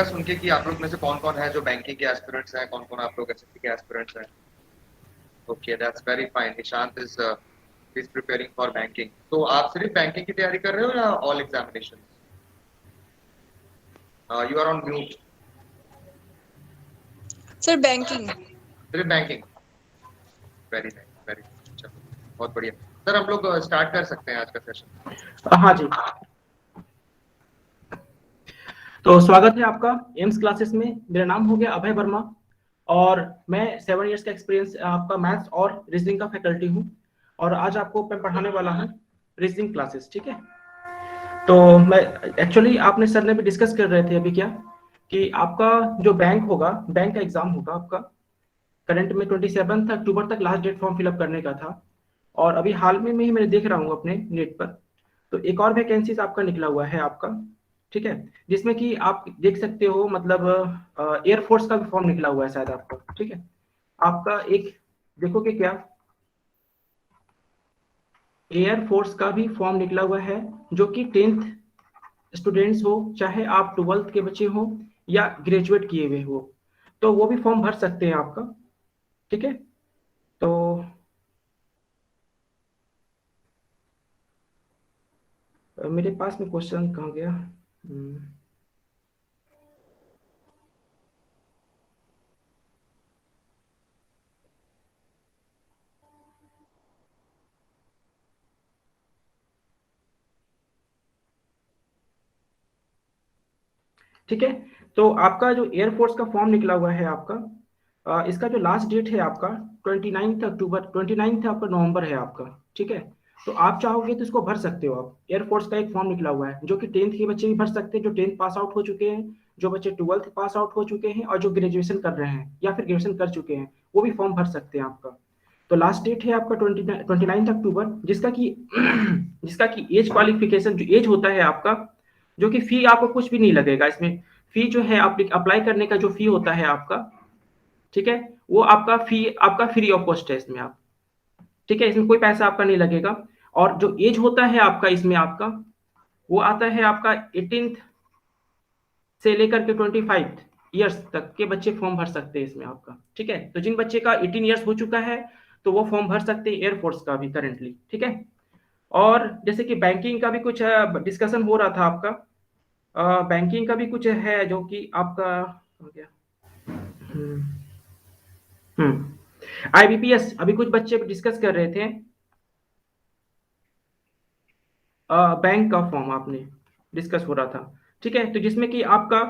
सुन के कि आप लोग में से कौन-कौन है जो बैंकिंग के एस्पिरेंट्स हैं, कौन-कौन आप लोग एसएससी के एस्पिरेंट्स हैं। Okay, that's very fine. Nishant is preparing for banking. तो आप सिर्फ बैंकिंग की तैयारी कर रहे हो या all examinations? You are on mute. Sir banking. सिर्फ banking. Very nice, very nice. चलो, बहुत बढ़िया। सर हम लोग स्टार्ट कर सकते हैं आज का सेशन। हाँ जी। तो स्वागत है आपका एम्स क्लासेस में। मेरा नाम हो गया अभय वर्मा और मैं 7 इयर्स का एक्सपीरियंस आपका मैथ्स और रीजनिंग का फैकल्टी हूँ और आज आपको मैं पढ़ाने वाला हूँ रीजनिंग क्लासेस। ठीक है, तो मैं एक्चुअली आपने सर ने भी डिस्कस कर रहे थे अभी क्या कि आपका जो बैंक होगा, बैंक का एग्जाम होगा आपका करंट में 27 अक्टूबर तक लास्ट डेट फॉर्म फिलअप करने का था और अभी हाल में ही मैं देख रहा हूँ अपने नेट पर, तो एक और वैकेंसीज आपका निकला हुआ है आपका। ठीक है, जिसमें कि आप देख सकते हो मतलब एयरफोर्स का भी फॉर्म निकला हुआ है शायद आपका। ठीक है, आपका एक देखोगे क्या, एयरफोर्स का भी फॉर्म निकला हुआ है जो कि 10th स्टूडेंट्स हो, चाहे आप 12th के बच्चे हो या ग्रेजुएट किए हुए हो, तो वो भी फॉर्म भर सकते हैं आपका। ठीक है, तो मेरे पास में क्वेश्चन कहाँ गया। ठीक है, तो आपका जो एयरफोर्स का फॉर्म निकला हुआ है आपका, इसका जो लास्ट डेट है आपका 29 अक्टूबर, 29 आपका नवंबर है आपका। ठीक है, तो आप चाहोगे तो इसको भर सकते हो आप। एयरफोर्स का एक फॉर्म निकला हुआ है जो कि 10th के बच्चे भी भर सकते हैं, जो 10th पास आउट हो चुके हैं, जो बच्चे 12th पास आउट हो चुके हैं और जो ग्रेजुएशन कर रहे हैं या फिर ग्रेजुएशन कर चुके हैं वो भी फॉर्म भर सकते हैं आपका। तो लास्ट डेट है आपका 29 अक्टूबर, जिसका कि एज क्वालिफिकेशन जो एज होता है आपका, जो कि फी आपको कुछ भी नहीं लगेगा इसमें। फी जो है आप अप्लाई करने का जो फी होता है आपका, ठीक है, वो आपका फी आपका फ्री ऑफ कॉस्ट है इसमें आप। ठीक है, इसमें कोई पैसा आपका नहीं लगेगा। और जो एज होता है आपका इसमें आपका, वो आता है आपका 18 से लेकर के 25 ईयर्स तक के बच्चे फॉर्म भर सकते हैं इसमें आपका। ठीक है, तो जिन बच्चे का 18 ईयर्स हो चुका है तो वो फॉर्म भर सकते हैं एयरफोर्स का भी करेंटली। ठीक है, और जैसे कि बैंकिंग का भी कुछ डिस्कशन हो रहा था आपका, बैंकिंग का भी कुछ है जो कि आपका हो गया। आईबीपीएस अभी कुछ बच्चे डिस्कस कर रहे थे, बैंक का फॉर्म आपने डिस्कस हो रहा था। ठीक है, तो जिसमें कि आपका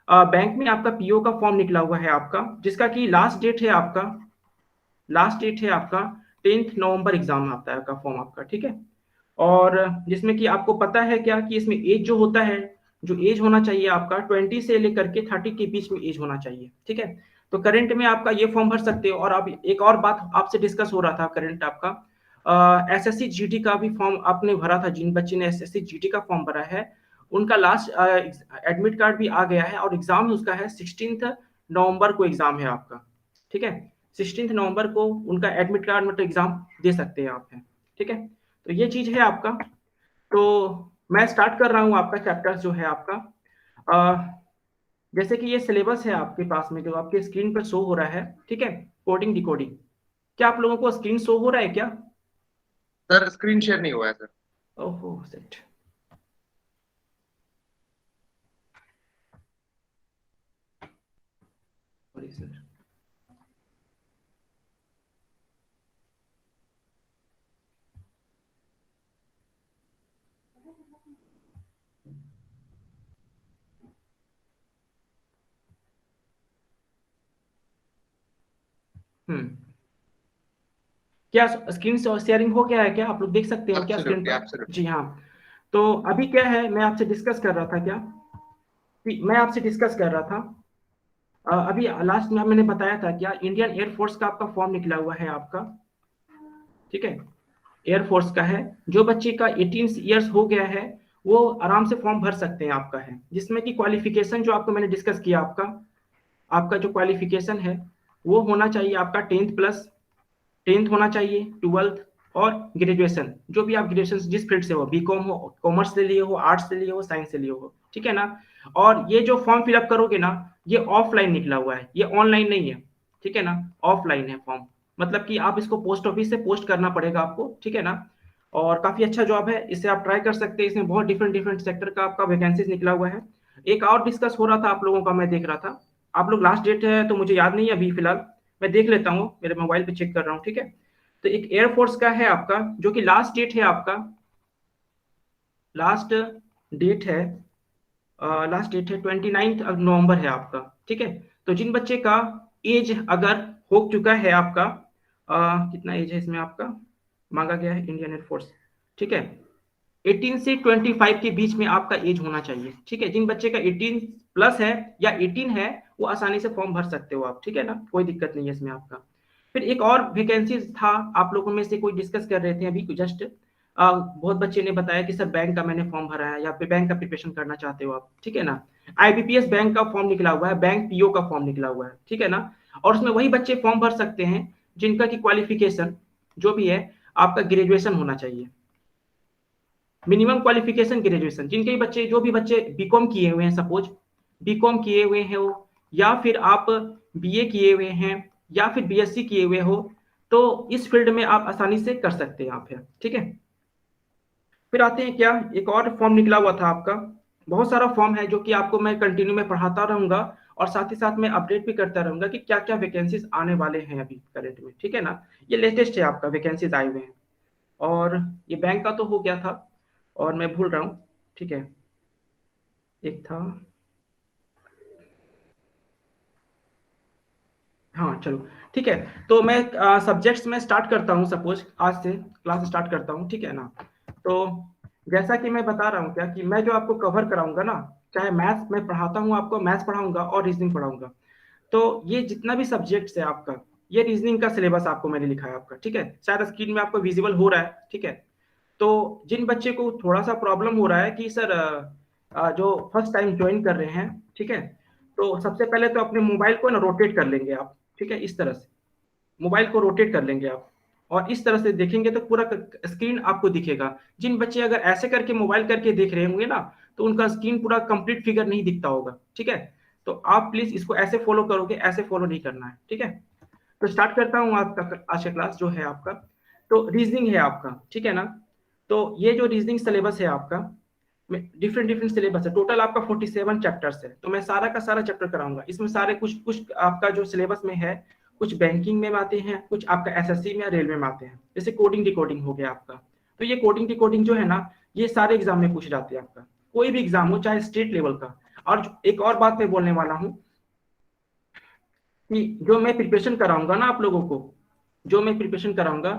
बैंक में आपका पीओ का फॉर्म निकला हुआ है आपका, जिसका कि लास्ट डेट है आपका, लास्ट डेट है आपका 10th नवंबर एग्जाम आता है आपका फॉर्म आपका। ठीक है, और जिसमें कि आपको पता है क्या कि इसमें एज जो होता है, जो एज होना चाहिए आपका 20 से लेकर के 30 के बीच में एज होना चाहिए। ठीक है, तो करंट में आपका ये फॉर्म भर सकते हो। और अब एक और बात आपसे डिस्कस हो रहा था, करंट आपका एसएससी जीटी का भी फॉर्म आपने भरा था। जिन बच्चे ने एसएससी जीटी का फॉर्म भरा है उनका लास्ट एडमिट कार्ड भी आ गया है और एग्जाम उसका है 16 नवंबर को एग्जाम है आपका। ठीक है, 16 नवंबर को उनका एडमिट कार्ड मतलब एग्जाम दे सकते हैं आप। है ठीक है, तो ये चीज है आपका। तो मैं स्टार्ट कर रहा हूँ आपका चैप्टर जो है आपका। जैसे कि ये सिलेबस है आपके पास में जो आपके स्क्रीन पर शो हो रहा है। ठीक है, कोडिंग डिकोडिंग, क्या आप लोगों को स्क्रीन शो हो रहा है क्या? सर स्क्रीन शेयर नहीं हुआ है सर। ओहो सेट। Sorry sir. क्या स्क्रीन शेयरिंग हो गया है क्या? आप लोग देख सकते हो क्या स्क्रीन पर? एब्सोल्युटली। जी हाँ, तो अभी क्या है, मैं आपसे डिस्कस कर रहा था क्या, मैं आपसे डिस्कस कर रहा था अभी लास्ट में मैंने बताया था क्या, इंडियन एयरफोर्स का आपका फॉर्म निकला हुआ है आपका। ठीक है, एयरफोर्स का है। जो बच्चे का 18 ईयर्स हो गया है वो आराम से फॉर्म भर सकते हैं आपका है, जिसमें कि क्वालिफिकेशन जो आपको मैंने डिस्कस किया आपका, आपका जो क्वालिफिकेशन है वो होना चाहिए आपका 10th प्लस, 10th होना चाहिए, 12th और ग्रेजुएशन, जो भी आप ग्रेजुएशन जिस फील्ड से हो, बीकॉम हो, कॉमर्स से लिए हो, आर्ट्स से लिए हो, साइंस से लिए हो। ठीक है ना, और ये जो फॉर्म फिलअप करोगे ना, ये ऑफलाइन निकला हुआ है, ये ऑनलाइन नहीं है, ठीक है ना, ऑफलाइन है फॉर्म। मतलब कि आप इसको पोस्ट ऑफिस से पोस्ट करना पड़ेगा आपको, ठीक है ना। और काफी अच्छा जॉब है, इसे आप ट्राई कर सकते हैं, इसमें बहुत डिफरेंट डिफरेंट सेक्टर का आपका वैकेंसीज निकला हुआ है। एक और डिस्कस हो रहा था आप लोगों का, मैं देख रहा था, आप लोग लास्ट डेट है तो मुझे याद नहीं है अभी फिलहाल, मैं देख लेता हूँ, मेरे मोबाइल पे चेक कर रहा हूँ, ठीक है। तो एक एयरफोर्स का है आपका, जो कि लास्ट डेट है आपका, लास्ट डेट है लास्ट डेट है 29 नवंबर है आपका, ठीक है। तो जिन बच्चे का एज अगर हो चुका है आपका, कितना एज है इसमें आपका मांगा गया है इंडियन एयरफोर्स, ठीक है, 18 से 25 के बीच में आपका एज होना चाहिए, ठीक है। जिन बच्चे का 18 प्लस है या 18 है, वो आसानी से फॉर्म भर सकते हो आप, ठीक है ना, कोई दिक्कत नहीं है इसमें आपका। फिर एक और वैकेंसी था, आप लोगों में से कोई डिस्कस कर रहे थे अभी जस्ट, बहुत बच्चे ने बताया कि सर बैंक का मैंने फॉर्म भरा है, या फिर बैंक का प्रिपरेशन करना चाहते हो आप, ठीक है ना। आईबीपीएस बैंक का फॉर्म निकला हुआ है, बैंक पीओ का फॉर्म निकला हुआ है, ठीक है ना। और उसमें वही बच्चे फॉर्म भर सकते हैं जिनका की क्वालिफिकेशन जो भी है आपका ग्रेजुएशन होना चाहिए, मिनिमम क्वालिफिकेशन ग्रेजुएशन। जिनके भी बच्चे, जो भी बच्चे बीकॉम किए हुए हैं, सपोज बीकॉम किए हुए हैं वो, या फिर आप बीए किए हुए हैं, या फिर बीएससी किए हुए हो, तो इस फील्ड में आप आसानी से कर सकते हैं आप, है ठीक है। फिर आते हैं क्या, एक और फॉर्म निकला हुआ था आपका, बहुत सारा फॉर्म है जो कि आपको मैं कंटिन्यू में पढ़ाता रहूंगा, और साथ ही साथ मैं अपडेट भी करता रहूंगा कि क्या क्या वैकेंसीज आने वाले हैं अभी करंट में, ठीक है ना। ये लेटेस्ट है आपका, वैकेंसीज आए हुए हैं। और ये बैंक का तो हो गया था, और मैं भूल रहा हूँ, ठीक है, एक था, हाँ चलो, ठीक है। तो मैं सब्जेक्ट्स में स्टार्ट करता हूँ, सपोज आज से क्लास स्टार्ट करता हूँ, ठीक है ना। तो जैसा कि मैं बता रहा हूँ क्या, कि मैं जो आपको कवर कराऊंगा ना, चाहे मैथ्स मैं पढ़ाता हूँ आपको, मैथ्स पढ़ाऊंगा और रीजनिंग पढ़ाऊंगा, तो ये जितना भी सब्जेक्ट्स है आपका, ये रीजनिंग का सिलेबस आपको मैंने लिखा है आपका, ठीक है, शायद स्क्रीन में आपको विजिबल हो रहा है, ठीक है। तो जिन बच्चे को थोड़ा सा प्रॉब्लम हो रहा है कि सर जो फर्स्ट टाइम ज्वाइन कर रहे हैं, ठीक है, तो सबसे पहले तो अपने मोबाइल को ना रोटेट कर लेंगे आप, ठीक है, इस तरह से मोबाइल को रोटेट कर लेंगे आप, और इस तरह से देखेंगे तो पूरा स्क्रीन आपको दिखेगा। जिन बच्चे अगर ऐसे करके मोबाइल करके देख रहे होंगे ना, तो उनका स्क्रीन पूरा कंप्लीट फिगर नहीं दिखता होगा, ठीक है। तो आप प्लीज इसको ऐसे फॉलो करोगे, ऐसे फॉलो नहीं करना है, ठीक है। तो स्टार्ट करता हूँ आपका आज का क्लास जो है आपका। तो रीजनिंग है आपका, ठीक है ना। तो ये जो रीजनिंग सिलेबस है आपका, डिफरेंट डिफरेंट सिलेबस है, टोटल आपका 47 चैप्टर्स है, तो मैं सारा का सारा चैप्टर कराऊंगा इसमें, सारे कुछ कुछ आपका जो सिलेबस में है, कुछ बैंकिंग में आते हैं, कुछ आपका एसएससी में या रेलवे में आते हैं, जैसे कोडिंग डिकोडिंग हो गया आपका। तो ये कोडिंग डिकोडिंग जो है ना, ये सारे एग्जाम में पूछ जाते हैं आपका, कोई भी एग्जाम हो चाहे स्टेट लेवल का। और एक और बात मैं बोलने वाला हूँ, कि जो मैं प्रिपरेशन कराऊंगा ना आप लोगों को, जो मैं प्रिपरेशन कराऊंगा,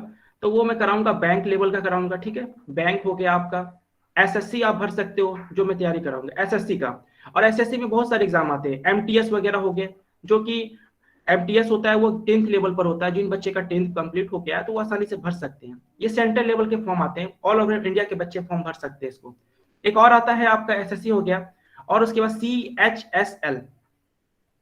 तो वो मैं कराऊंगा बैंक लेवल का कराऊंगा, ठीक है। बैंक हो गया आपका, एसएससी आप भर सकते हो, जो मैं तैयारी कराऊंगा एसएससी का। और एसएससी में बहुत सारे एग्जाम आते हैं, एमटीएस वगैरह हो गए, जो कि एमटीएस होता है वो 10th लेवल पर होता है, जिन बच्चे का 10th कंप्लीट हो गया है तो वो आसानी से भर सकते हैं। ये सेंट्रल लेवल के फॉर्म आते हैं, ऑल ओवर इंडिया के बच्चे फॉर्म भर सकते हैं इसको। एक और आता है आपका एसएससी हो गया, और उसके बाद CHSL,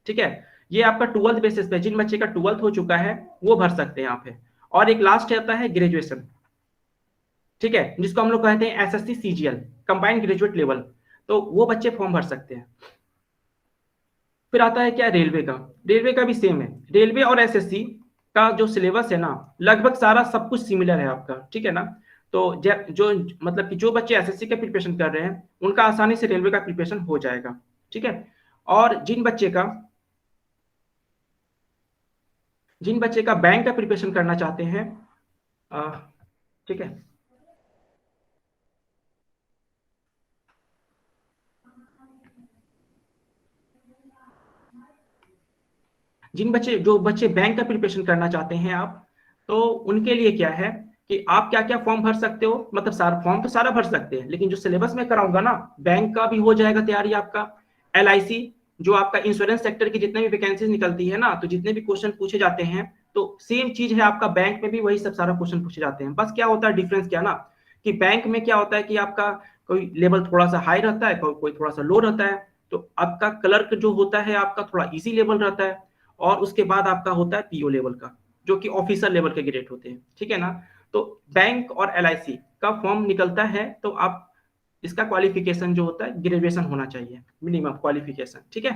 ठीक है, ये आपका 12th बेसिस पे, जिन बच्चे का 12th हो चुका है वो भर सकते हैं यहाँ पे। और एक लास्ट आता है ग्रेजुएशन, ठीक है, जिसको हम लोग कहते हैं SSC CGL, combined graduate level, तो वो बच्चे फॉर्म भर सकते हैं। फिर आता है क्या, रेलवे का। रेलवे का भी सेम है, रेलवे और एसएससी का जो सिलेबस है ना, लगभग सारा सब कुछ सिमिलर है आपका, ठीक है ना। तो जो मतलब कि जो बच्चे एसएससी का प्रिपरेशन कर रहे हैं, उनका आसानी से रेलवे का प्रिपरेशन हो जाएगा, ठीक है। और जिन बच्चे का बैंक का प्रिपरेशन करना चाहते हैं, ठीक है, जो बच्चे बैंक का प्रिपरेशन करना चाहते हैं आप, तो उनके लिए क्या है कि आप क्या क्या फॉर्म भर सकते हो, मतलब सारा फॉर्म तो सारा भर सकते हैं, लेकिन जो सिलेबस में कराऊंगा ना, बैंक का भी हो जाएगा तैयारी आपका, LIC, जो आपका इंश्योरेंस सेक्टर की जितने भी वैकेंसीज निकलती है ना, तो जितने भी क्वेश्चन पूछे जाते हैं, तो सेम चीज है आपका, बैंक में भी वही सब सारा क्वेश्चन पूछे जाते हैं। बस क्या होता है डिफरेंस क्या ना, कि बैंक में क्या होता है कि आपका कोई लेवल थोड़ा सा हाई रहता है, कोई थोड़ा सा लो रहता है, तो आपका क्लर्क जो होता है आपका थोड़ा इजी लेवल रहता है, और उसके बाद आपका होता है पीओ लेवल का, जो कि ऑफिसर लेवल के ग्रेड होते हैं, ठीक है ना। तो बैंक और LIC का फॉर्म निकलता है, तो आप इसका क्वालिफिकेशन जो होता है ग्रेजुएशन होना चाहिए, मिनिमम क्वालिफिकेशन, ठीक है।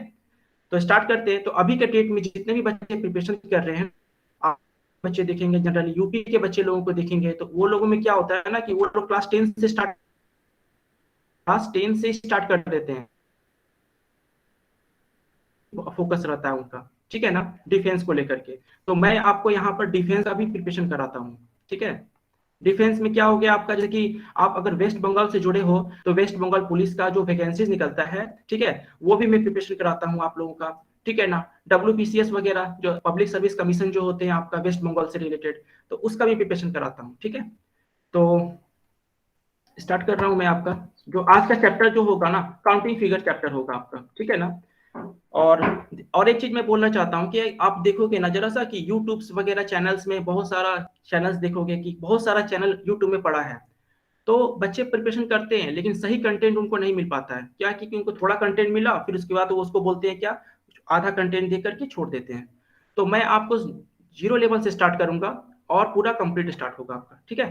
तो स्टार्ट करते हैं। तो अभी के डेट में जितने भी बच्चे प्रिपरेशन कर रहे हैं, आप बच्चे देखेंगे जनरली यूपी के बच्चे लोगों को देखेंगे, तो वो लोगों में क्या होता है ना कि वो लोग क्लास 10 से स्टार्ट कर देते हैं, फोकस रहता है उनका, ठीक है ना, डिफेंस को लेकर के। तो मैं आपको यहाँ पर डिफेंस का भी प्रिपरेशन कराता हूँ, ठीक है। डिफेंस में क्या हो गया आपका, जैसे कि आप अगर वेस्ट बंगाल से जुड़े हो तो वेस्ट बंगाल पुलिस का जो वैकेंसीज निकलता है, ठीक है, वो भी मैं प्रिपरेशन कराता हूँ आप लोगों का, ठीक है ना। WPCS वगैरह जो पब्लिक सर्विस कमीशन जो होते हैं आपका वेस्ट बंगाल से रिलेटेड, तो उसका भी प्रिपरेशन कराता हूँ, ठीक है। तो स्टार्ट कर रहा हूँ मैं आपका जो आज का चैप्टर जो होगा ना, काउंटिंग फिगर चैप्टर होगा आपका, ठीक है ना। और और एक चीज मैं बोलना चाहता हूँ कि आप देखोगे ना जरा सा कि यूट्यूब वगैरह चैनल्स में बहुत सारा चैनल्स देखोगे कि बहुत सारा चैनल यूट्यूब में पड़ा है। तो बच्चे प्रिपरेशन करते हैं लेकिन सही कंटेंट उनको नहीं मिल पाता है, क्या, क्योंकि उनको थोड़ा कंटेंट मिला फिर उसके बाद वो उसको बोलते हैं क्या, आधा कंटेंट दे करके छोड़ देते हैं। तो मैं आपको जीरो लेवल से स्टार्ट करूंगा और पूरा कंप्लीट स्टार्ट होगा आपका, ठीक है।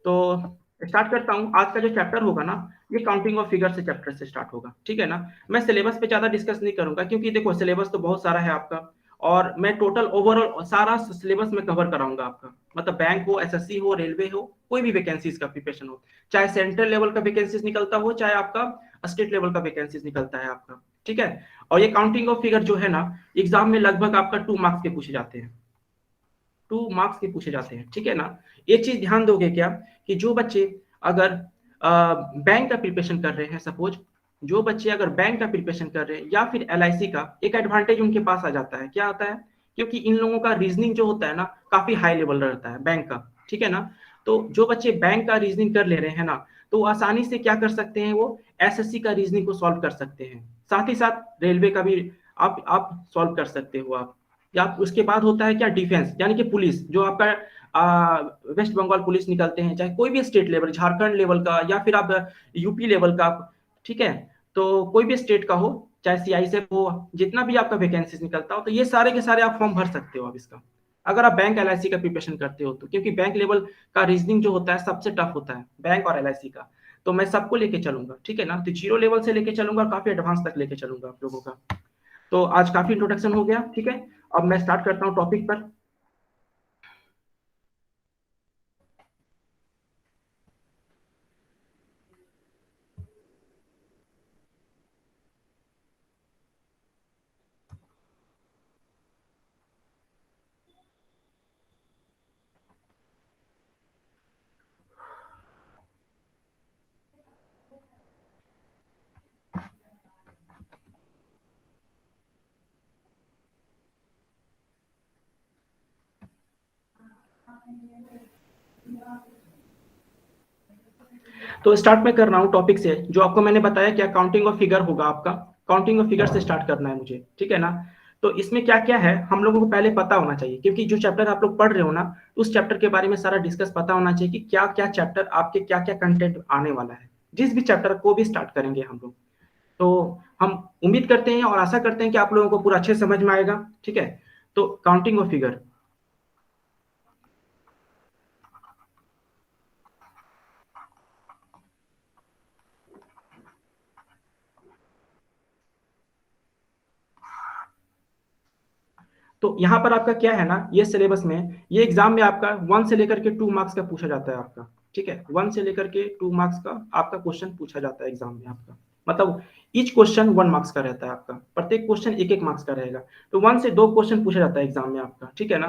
तो स्टार्ट करता हूँ। आज का जो चैप्टर होगा ना, ये काउंटिंग ऑफ फिगर से चैप्टर से स्टार्ट होगा, ठीक है ना। मैं सिलेबस पे ज्यादा डिस्कस नहीं करूंगा क्योंकि देखो सिलेबस तो बहुत सारा है आपका, और मैं टोटल ओवरऑल सारा सिलेबस में कवर कराऊंगा आपका, मतलब बैंक हो, SSC हो, रेलवे हो, कोई भी वैकेंसीज का प्रिपरेशन हो, चाहे सेंट्रल लेवल का वैकेंसीज निकलता हो चाहे आपका स्टेट लेवल का वैकेंसीज निकलता है आपका, ठीक है। और ये काउंटिंग ऑफ फिगर जो है ना, एग्जाम में लगभग आपका 2 मार्क्स के पूछे जाते हैं, 2 मार्क्स के पूछे जाते हैं, ठीक है ना। एक चीज ध्यान दोगे क्या कि जो बच्चे अगर बैंक का प्रिपरेशन कर रहे हैं, सपोज जो बच्चे अगर बैंक का प्रिपरेशन कर रहे हैं या फिर LIC का, एक एडवांटेज उनके पास आ जाता है, क्या आता है, क्योंकि इन लोगों का रीजनिंग जो होता है ना काफी हाई लेवल रहता है बैंक का, ठीक है ना। तो जो बच्चे बैंक का रीजनिंग कर ले रहे हैं ना, तो वो आसानी से क्या कर सकते हैं, वो SSC का रीजनिंग को सॉल्व कर सकते हैं, साथ ही साथ रेलवे का भी आप सॉल्व कर सकते हो आप। या उसके बाद होता है क्या, डिफेंस यानी कि पुलिस, जो आपका वेस्ट बंगाल पुलिस निकलते हैं, चाहे कोई भी स्टेट लेवल, झारखंड लेवल का या फिर आप यूपी लेवल का, ठीक है। तो कोई भी स्टेट का हो, चाहे CI से हो, जितना भी आपका वैकेंसीज निकलता हो, तो ये सारे के सारे आप फॉर्म भर सकते हो आप इसका, अगर आप बैंक LIC का प्रिपरेशन करते हो तो, क्योंकि बैंक लेवल का रीजनिंग जो होता है सबसे टफ होता है, बैंक और LIC का। तो मैं सबको लेके चलूंगा, ठीक है ना, तो जीरो लेवल से लेके चलूंगा, काफी एडवांस तक लेके चलूंगा आप लोगों का। तो आज काफी इंट्रोडक्शन हो गया, ठीक है। अब मैं स्टार्ट करता हूँ टॉपिक पर। तो स्टार्ट में कर रहा हूँ टॉपिक से, जो आपको मैंने बताया क्या, काउंटिंग ऑफ फिगर होगा आपका, काउंटिंग ऑफ फिगर से स्टार्ट करना है मुझे, ठीक है ना। तो इसमें क्या क्या है हम लोगों को पहले पता होना चाहिए, क्योंकि जो चैप्टर आप लोग पढ़ रहे हो ना, उस चैप्टर के बारे में सारा डिस्कस पता होना चाहिए कि क्या क्या चैप्टर आपके क्या क्या कंटेंट आने वाला है, जिस भी चैप्टर को भी स्टार्ट करेंगे हम लोग। तो हम उम्मीद करते हैं और आशा करते हैं कि आप लोगों को पूरा अच्छे समझ में आएगा, ठीक है। तो काउंटिंग ऑफ फिगर, तो यहाँ पर आपका क्या है ना, ये सिलेबस में, ये एग्जाम में आपका 1 से लेकर के 2 मार्क्स का पूछा जाता है आपका, ठीक है। 1 से लेकर के 2 मार्क्स का आपका क्वेश्चन पूछा जाता है एग्जाम में आपका, मतलब ईच क्वेश्चन 1 मार्क्स का रहता है आपका, प्रत्येक क्वेश्चन एक एक मार्क्स का रहेगा। तो 1 से 2 क्वेश्चन पूछा जाता है एग्जाम में आपका, ठीक है ना।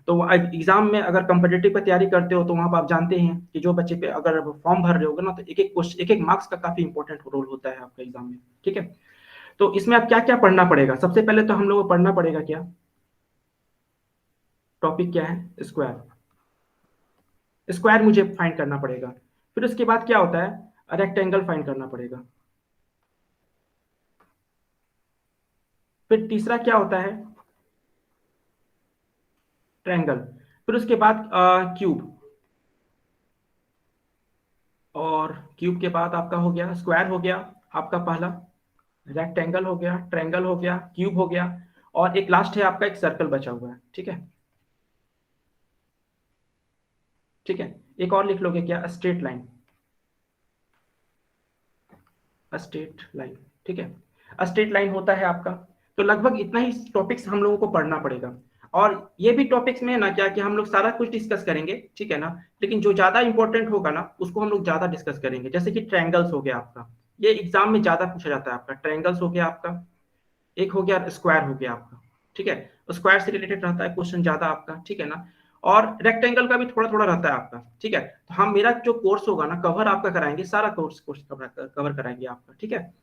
तो एग्जाम में अगर कंपटीटिव की तैयारी करते हो तो वहां पर आप जानते हैं कि जो बच्चे पे अगर फॉर्म भर रहे होगे ना, तो एक एक क्वेश्चन, एक एक मार्क्स का काफी इंपॉर्टेंट रोल होता है आपका एग्जाम में, ठीक है। तो इसमें आप क्या क्या पढ़ना पड़ेगा, सबसे पहले तो हम लोग को पढ़ना पड़ेगा क्या, टॉपिक क्या है, स्क्वायर, स्क्वायर मुझे फाइंड करना पड़ेगा। फिर उसके बाद क्या होता है, रेक्टेंगल फाइंड करना पड़ेगा। फिर तीसरा क्या होता है, ट्रायंगल। फिर उसके बाद क्यूब, और क्यूब के बाद आपका हो गया स्क्वायर, हो गया आपका पहला, रेक्टेंगल हो गया, ट्रायंगल हो गया, क्यूब हो गया, और एक लास्ट है आपका एक सर्कल बचा हुआ है, ठीक है। ठीक है, एक और लिख लोगे क्या, स्ट्रेट लाइन। स्ट्रेट लाइन, ठीक है, स्ट्रेट लाइन होता है आपका। तो लगभग इतना ही टॉपिक्स हम लोगों को पढ़ना पड़ेगा। और ये भी टॉपिक्स में ना क्या कि हम लोग सारा कुछ डिस्कस करेंगे, ठीक है ना, लेकिन जो ज्यादा इंपॉर्टेंट होगा ना उसको हम लोग ज्यादा डिस्कस करेंगे। जैसे कि ट्रायंगल्स हो गया आपका, ये एग्जाम में ज्यादा पूछा जाता है आपका। ट्रायंगल्स हो गया आपका, एक हो गया स्क्वायर हो गया आपका, ठीक है, स्क्वायर से रिलेटेड रहता है क्वेश्चन ज्यादा आपका, ठीक है ना। और रेक्टेंगल का भी थोड़ा थोड़ा रहता है आपका, ठीक है। तो हम मेरा जो कोर्स होगा ना कवर आपका कराएंगे, सारा कोर्स कोर्स कवर कराएंगे आपका, ठीक है।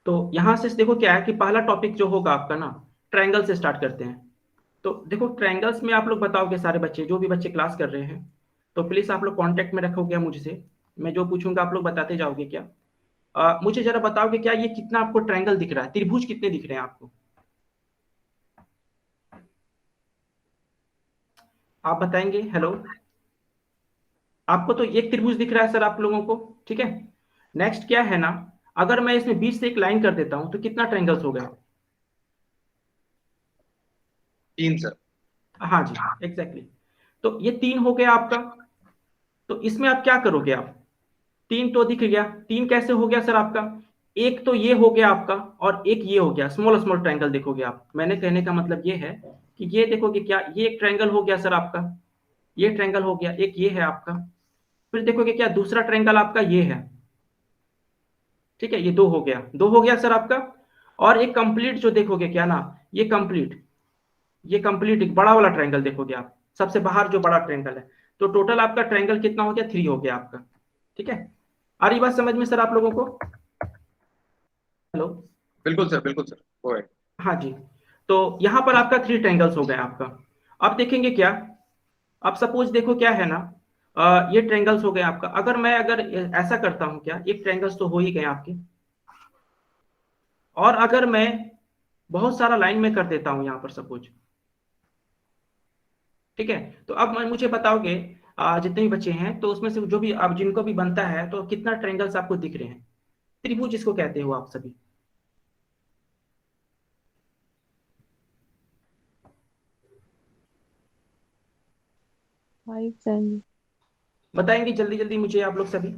तो यहां से देखो क्या है कि पहला टॉपिक जो होगा आपका ना, ट्रायंगल से स्टार्ट करते हैं। तो देखो ट्रायंगल्स में आप लोग बताओगे, सारे बच्चे जो भी बच्चे क्लास कर रहे हैं, तो प्लीज आप लोग कांटेक्ट में रखोगे मुझसे। मैं जो पूछूंगा आप लोग बताते जाओगे क्या। मुझे जरा बताओगे क्या ये कितना आपको ट्रायंगल दिख रहा है, त्रिभुज कितने दिख रहे हैं आपको, आप बताएंगे। हेलो, आपको तो एक त्रिभुज दिख रहा है सर आप लोगों को, ठीक है। नेक्स्ट क्या है ना, अगर मैं इसमें बीच से एक लाइन कर देता हूं तो कितना ट्रायंगल्स हो गया। 3 सर। हाँ जी, एग्जैक्टली। तो ये 3 हो गया आपका। तो इसमें आप क्या करोगे आप, 3 तो दिख गया, 3 कैसे हो गया सर आपका, एक तो ये हो गया आपका और एक ये हो गया, स्मॉल स्मॉल ट्रायंगल देखोगे आप। मैंने कहने का मतलब ये है कि ये देखोगे क्या, ये एक ट्रायंगल हो गया सर आपका, ये ट्रायंगल हो गया, एक ये है आपका। फिर देखोगे क्या दूसरा ट्रायंगल आपका ये है, ठीक है, ये 2 हो गया, 2 हो गया सर आपका। और एक कंप्लीट जो देखोगे क्या ना, ये कंप्लीट, ये कंप्लीट एक बड़ा वाला ट्रायंगल देखोगे आप, सबसे बाहर जो बड़ा ट्रायंगल है। तो टोटल आपका ट्रायंगल कितना हो गया, 3 हो गया आपका, ठीक है। आ रही बात समझ में सर आप लोगों को। हेलो, बिल्कुल सर, गो अहेड। हाँ जी। तो यहाँ पर आपका 3 ट्रायंगल्स हो गए आपका। अब देखेंगे क्या, अब सपोज देखो क्या है ना, ये ट्रायंगल्स हो गए आपका। अगर मैं अगर ऐसा करता हूँ क्या, एक ट्रायंगल्स तो हो ही गए आपके, और अगर मैं बहुत सारा लाइन में कर देता हूँ यहाँ पर सपोज, ठीक है। तो अब मुझे बताओगे, जितने भी बच्चे हैं तो उसमें से जो भी अब जिनको भी बनता है तो कितना ट्रायंगल्स आपको दिख रहे हैं, त्रिभुज जिसको कहते हो आप सभी, 5 10। बताएंगे जल्दी जल्दी मुझे आप लोग सभी।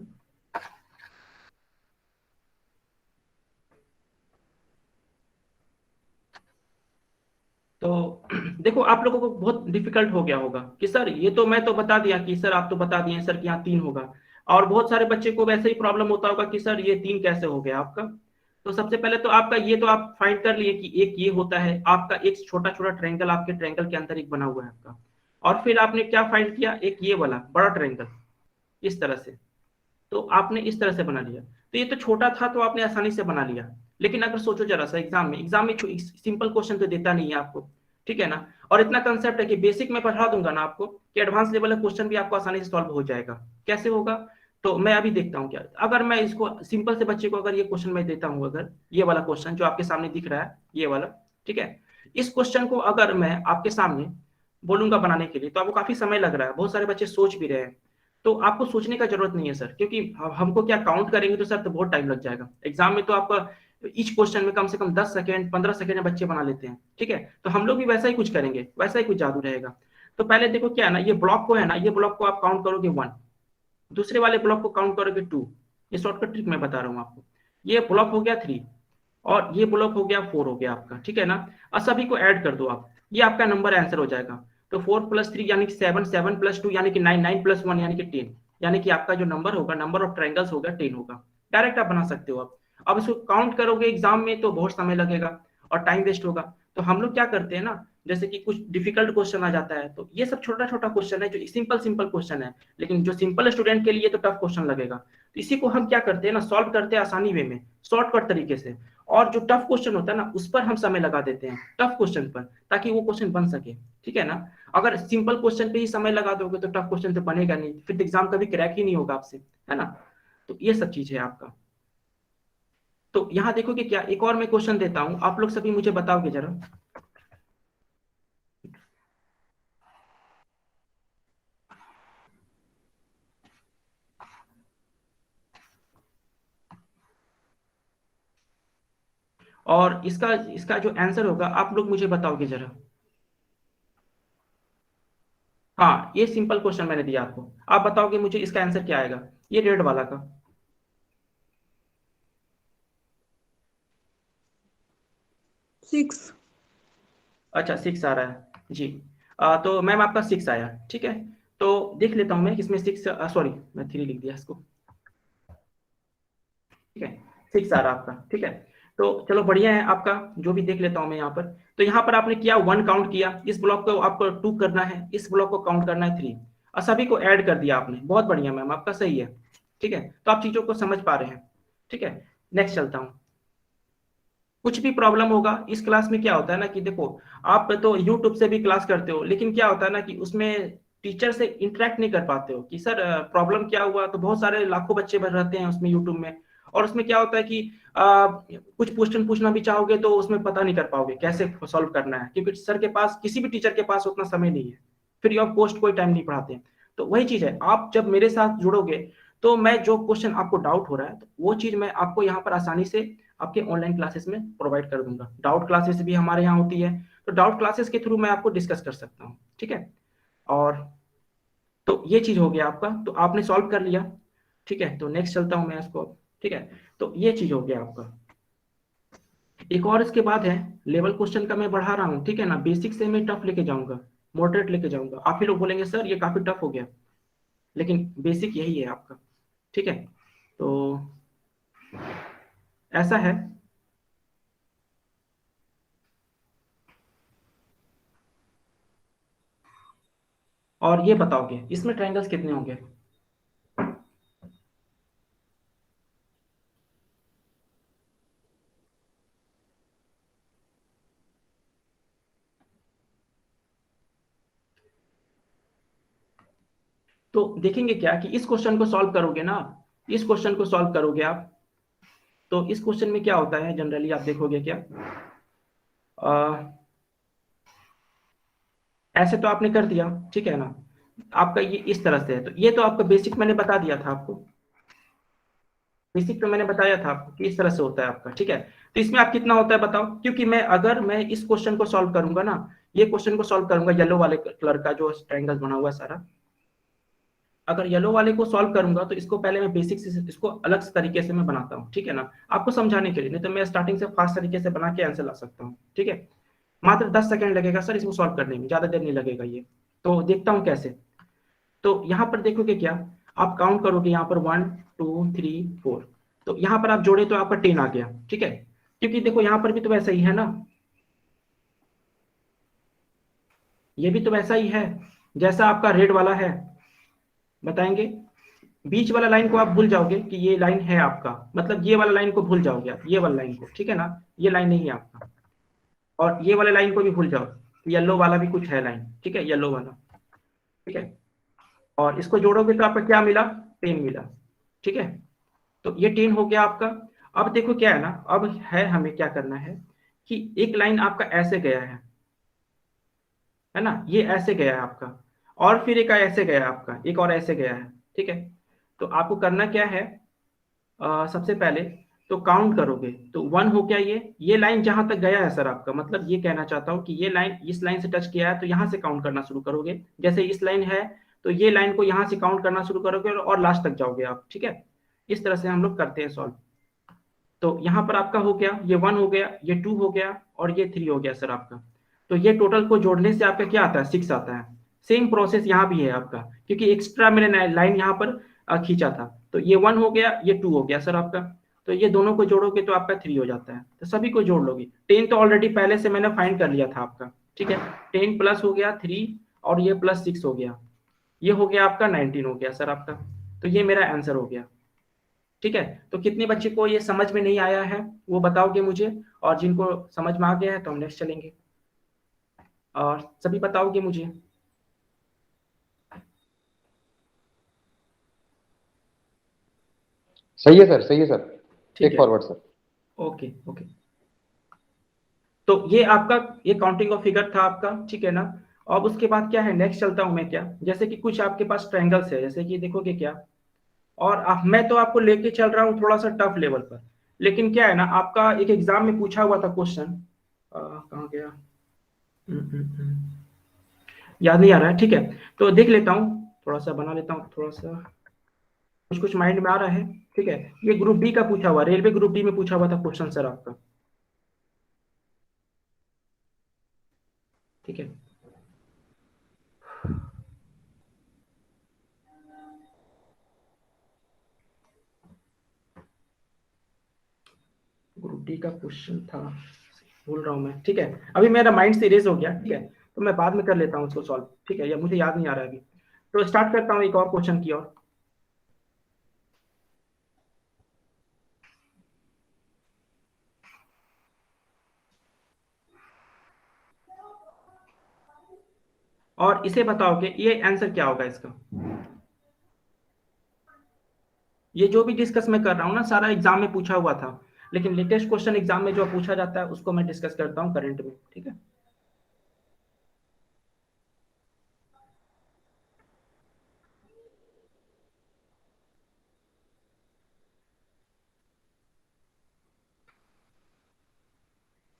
तो देखो आप लोगों को बहुत डिफिकल्ट हो गया होगा कि सर ये तो मैं तो बता दिया कि सर आप तो बता दिए सर कि यहाँ 3 होगा। और बहुत सारे बच्चे को वैसे ही प्रॉब्लम होता होगा कि सर ये 3 कैसे हो गया आपका। तो सबसे पहले तो आपका ये तो आप फाइंड कर लिए कि एक ये होता है आपका, एक छोटा छोटा ट्रायंगल आपके ट्रायंगल के अंदर एक बना हुआ है आपका। और फिर आपने क्या फाइंड किया, एक ये वाला बड़ा ट्रायंगल, इस तरह से। तो आपने इस तरह से बना लिया, तो ये तो छोटा था तो आपने आसानी से बना लिया। लेकिन अगर सोचो जरा सा, एग्जाम में सिंपल क्वेश्चन तो देता नहीं है आपको, ठीक है ना। और इतना कंसेप्ट है कि बेसिक में पढ़ा दूंगा ना आपको कि एडवांस लेवल का क्वेश्चन भी आपको आसानी से सॉल्व हो जाएगा। कैसे होगा, तो मैं अभी देखता हूँ क्या, अगर मैं इसको सिंपल से बच्चे को अगर ये क्वेश्चन मैं देता हूँ, अगर ये वाला क्वेश्चन जो आपके सामने दिख रहा है ये वाला, ठीक है, इस क्वेश्चन को अगर मैं आपके सामने बोलूंगा बनाने के लिए तो आपको काफी समय लग रहा है, बहुत सारे बच्चे सोच भी रहे हैं। तो आपको सोचने का जरूरत नहीं है सर, क्योंकि हमको क्या काउंट करेंगे तो सर तो बहुत टाइम लग जाएगा। एग्जाम में तो आपका ईच क्वेश्चन में कम से कम 10 सेकेंड 15 सेकेंड में बच्चे बना लेते हैं, ठीक है। तो हम लोग भी वैसा ही कुछ करेंगे, वैसा ही कुछ जादू रहेगा। तो पहले देखो क्या है ना, ये ब्लॉक को है ना, ये ब्लॉक को आप काउंट करोगे 1, दूसरे वाले ब्लॉक को काउंट करोगे 2। ये शॉर्टकट ट्रिक मैं बता रहा हूँ आपको। ये ब्लॉक हो गया 3, और ये ब्लॉक हो गया 4 हो गया आपका, ठीक है ना। और सभी को ऐड कर दो आप, ये आपका नंबर आंसर हो जाएगा। तो 4 + 3 यानी कि 7, 7 + 2 यानी कि 9, 9 + 1 यानी कि 10, यानी कि आपका जो नंबर होगा, नंबर ऑफ ट्रायंगल्स होगा 10 होगा। डायरेक्ट आप बना सकते हो आप। अब इसको काउंट करोगे एग्जाम में तो बहुत समय लगेगा और टाइम वेस्ट होगा। तो हम लोग क्या करते हैं ना, जैसे कि कुछ डिफिकल्ट क्वेश्चन आ जाता है तो ये सब छोटा छोटा क्वेश्चन है जो सिंपल सिंपल क्वेश्चन है, लेकिन जो सिंपल स्टूडेंट के लिए तो टफ क्वेश्चन लगेगा। तो इसी को हम क्या करते हैं ना, सॉल्व करते हैं आसानी वे में, शॉर्टकट तरीके से। और जो टफ क्वेश्चन होता है ना उस पर हम समय लगा देते हैं, टफ क्वेश्चन पर, ताकि वो क्वेश्चन बन सके, ठीक है ना। अगर सिंपल क्वेश्चन पे ही समय लगा दोगे तो टफ क्वेश्चन तो बनेगा नहीं, फिर एग्जाम कभी क्रैक ही नहीं होगा आपसे, है ना। तो ये सब चीज है आपका। तो यहाँ देखो कि क्या, एक और मैं क्वेश्चन देता हूँ, आप लोग सभी मुझे बताओगे जरा। और इसका इसका जो आंसर होगा आप लोग मुझे बताओगे जरा। हाँ, ये सिंपल क्वेश्चन मैंने दिया आपको, आप बताओगे मुझे इसका आंसर क्या आएगा। ये रेड वाला का? सिक्स। अच्छा 6 आ रहा है जी। तो मैम आपका 6 आया, ठीक है। तो देख लेता हूँ मैं किसमें 6, सॉरी मैं 3 लिख दिया इसको, ठीक है। 6 आ रहा आपका, ठीक है। तो चलो बढ़िया है आपका, जो भी देख लेता हूँ मैं यहाँ पर। तो यहाँ पर आपने किया 1 काउंट किया, इस ब्लॉक को आपको 2 करना है, इस ब्लॉक को काउंट करना है 3, और सभी को ऐड कर दिया आपने। बहुत बढ़िया मैम, आपका सही है, ठीक है। तो आप चीजों को समझ पा रहे हैं, ठीक है। नेक्स्ट चलता हूँ। कुछ भी प्रॉब्लम होगा इस क्लास में, क्या होता है ना कि देखो, आप तो यूट्यूब से भी क्लास करते हो, लेकिन क्या होता है ना कि उसमें टीचर से इंटरेक्ट नहीं कर पाते हो कि सर प्रॉब्लम क्या हुआ। तो बहुत सारे लाखों बच्चे भर रहते हैं उसमें यूट्यूब में, और उसमें क्या होता है कि कुछ क्वेश्चन पूछना भी चाहोगे तो उसमें पता नहीं कर पाओगे कैसे सॉल्व करना है, क्योंकि सर के पास, किसी भी टीचर के पास उतना समय नहीं है, फ्री ऑफ कॉस्ट कोई टाइम नहीं पढ़ाते हैं। तो वही चीज है, आप जब मेरे साथ जुड़ोगे तो मैं जो क्वेश्चन आपको डाउट हो रहा है, तो वो चीज मैं आपको यहाँ पर आसानी से आपके ऑनलाइन क्लासेस में प्रोवाइड कर दूंगा। डाउट क्लासेस भी हमारे यहाँ होती है, तो डाउट क्लासेस के थ्रू मैं आपको डिस्कस कर सकता हूँ, ठीक है। और तो ये चीज हो गया आपका, तो आपने सॉल्व कर लिया, ठीक है। तो नेक्स्ट चलता हूँ मैं इसको, ठीक है। तो ये चीज हो गया आपका। एक और इसके बाद है लेवल क्वेश्चन का, मैं बढ़ा रहा हूँ, ठीक है ना। बेसिक से मैं टफ लेके जाऊंगा, मॉडरेट लेके जाऊंगा। आप ही लोग बोलेंगे सर ये काफी टफ हो गया, लेकिन बेसिक यही है आपका, ठीक है। तो ऐसा है। और ये बताओगे इसमें ट्रायंगल्स कितने होंगे? तो देखेंगे क्या कि इस क्वेश्चन को सॉल्व करोगे ना, इस क्वेश्चन को सॉल्व करोगे आप, तो इस क्वेश्चन में क्या होता है जनरली, आप देखोगे क्या, ऐसे तो आपने कर दिया, ठीक है ना। आपका ये इस तरह से है, तो ये तो आपका बेसिक मैंने बता दिया था आपको, बेसिक तो मैंने बताया था आपको कि इस तरह से होता है आपका, ठीक है। तो इसमें आप कितना होता है बताओ, क्योंकि अगर मैं इस क्वेश्चन को सॉल्व करूंगा ना, ये क्वेश्चन को सॉल्व करूंगा येलो वाले कलर का जो ट्रायंगल बना हुआ है सारा, अगर येलो वाले को सॉल्व करूंगा तो इसको पहले मैं बेसिक से इसको अलग से तरीके से मैं बनाता हूँ, ठीक है ना, आपको समझाने के लिए। नहीं तो मैं स्टार्टिंग से फास्ट तरीके से बना के आंसर ला सकता हूँ, ठीक है। मात्र 10 सेकंड लगेगा सर इसको सॉल्व करने में, ज्यादा देर नहीं लगेगा ये। तो देखता हूँ कैसे। तो यहाँ पर देखोगे क्या, आप काउंट करोगे यहाँ पर 1 2 3 4, तो यहाँ पर आप जोड़े तो आपका 10 आ गया, ठीक है। क्योंकि देखो यहाँ पर भी तो वैसा ही है ना, ये भी तो वैसा ही है जैसा आपका रेड वाला है, बताएंगे। बीच वाला लाइन को आप भूल जाओगे कि ये लाइन है आपका, मतलब ये वाला लाइन को भूल जाओगे आप, ये वाला लाइन को, ठीक है ना। ये लाइन नहीं है आपका, और ये वाले लाइन को भी भूल जाओ, येलो वाला भी कुछ है लाइन, ठीक है, येलो वाला, ठीक है। और इसको जोड़ोगे तो आपका क्या मिला, 10 मिला, ठीक है। तो ये 10 हो गया आपका। अब देखो क्या है ना, अब है हमें क्या करना है कि एक लाइन आपका ऐसे गया है ना, ये ऐसे गया है आपका, और फिर एक ऐसे गया है आपका, एक और ऐसे गया है, ठीक है। तो आपको करना क्या है, सबसे पहले तो काउंट करोगे तो 1 हो गया, ये लाइन जहां तक गया है सर आपका, मतलब ये कहना चाहता हूँ कि ये लाइन इस लाइन से टच किया है, तो यहाँ से काउंट करना शुरू करोगे। जैसे इस लाइन है तो ये लाइन को यहाँ से काउंट करना शुरू करोगे और लास्ट तक जाओगे आप, ठीक है। इस तरह से हम लोग करते हैं सॉल्व। तो यहाँ पर आपका हो गया, ये 1 हो गया, ये 2 हो गया, और ये 3 हो गया सर आपका। तो ये टोटल को जोड़ने से आपका क्या आता है, 6 आता है। सेम प्रोसेस यहाँ भी है आपका, क्योंकि एक्स्ट्रा मैंने लाइन यहाँ पर खींचा था। तो ये 1 हो गया, ये 2 हो गया सर आपका। तो ये दोनों को जोड़ोगे तो आपका 3 हो जाता है। तो सभी को जोड़ लोगे, 10 तो ऑलरेडी पहले से मैंने फाइंड कर लिया था आपका, ठीक है। 10 प्लस हो गया 3, और ये प्लस 6 हो गया, ये हो गया आपका 19 हो गया सर आपका। तो ये मेरा आंसर हो गया, ठीक है। तो कितने बच्चे को ये समझ में नहीं आया है वो बताओगे मुझे, और जिनको समझ में आ गया है तो हम नेक्स्ट चलेंगे, और सभी बताओगे मुझे। सही है सर, सही है सर, ठीक टेक है, फॉरवर्ड सर। Okay okay. तो ये आपका ये काउंटिंग ऑफ फिगर था आपका, ठीक है ना। अब उसके बाद क्या है, नेक्स्ट चलता हूं मैं क्या, जैसे कि कुछ आपके पास ट्रायंगल्स है, जैसे कि देखोगे क्या, और मैं तो आपको लेके चल रहा हूँ थोड़ा सा टफ लेवल पर, लेकिन क्या है ना, आपका एक एग्जाम में पूछा हुआ था क्वेश्चन, कहाँ गया, याद नहीं आ रहा है, ठीक है। तो देख लेता हूँ, थोड़ा सा बना लेता हूँ थोड़ा सा, कुछ कुछ माइंड में आ रहा है? ठीक है, ये ग्रुप डी का पूछा हुआ, रेलवे ग्रुप डी में पूछा हुआ था क्वेश्चन सर आपका। ठीक है, ग्रुप डी का क्वेश्चन था, भूल रहा हूँ मैं। ठीक है, अभी मेरा माइंड से इरेज हो गया। ठीक है, तो मैं बाद में कर लेता हूँ उसको सॉल्व। ठीक है, या मुझे याद नहीं आ रहा है अभी। तो स्टार्ट करता हूँ एक और क्वेश्चन की ओर। और इसे बताओ कि ये आंसर क्या होगा इसका। ये जो भी डिस्कस मैं कर रहा हूँ ना, सारा एग्जाम में पूछा हुआ था, लेकिन लेटेस्ट क्वेश्चन एग्जाम में जो पूछा जाता है उसको मैं डिस्कस करता हूँ करंट में। ठीक है,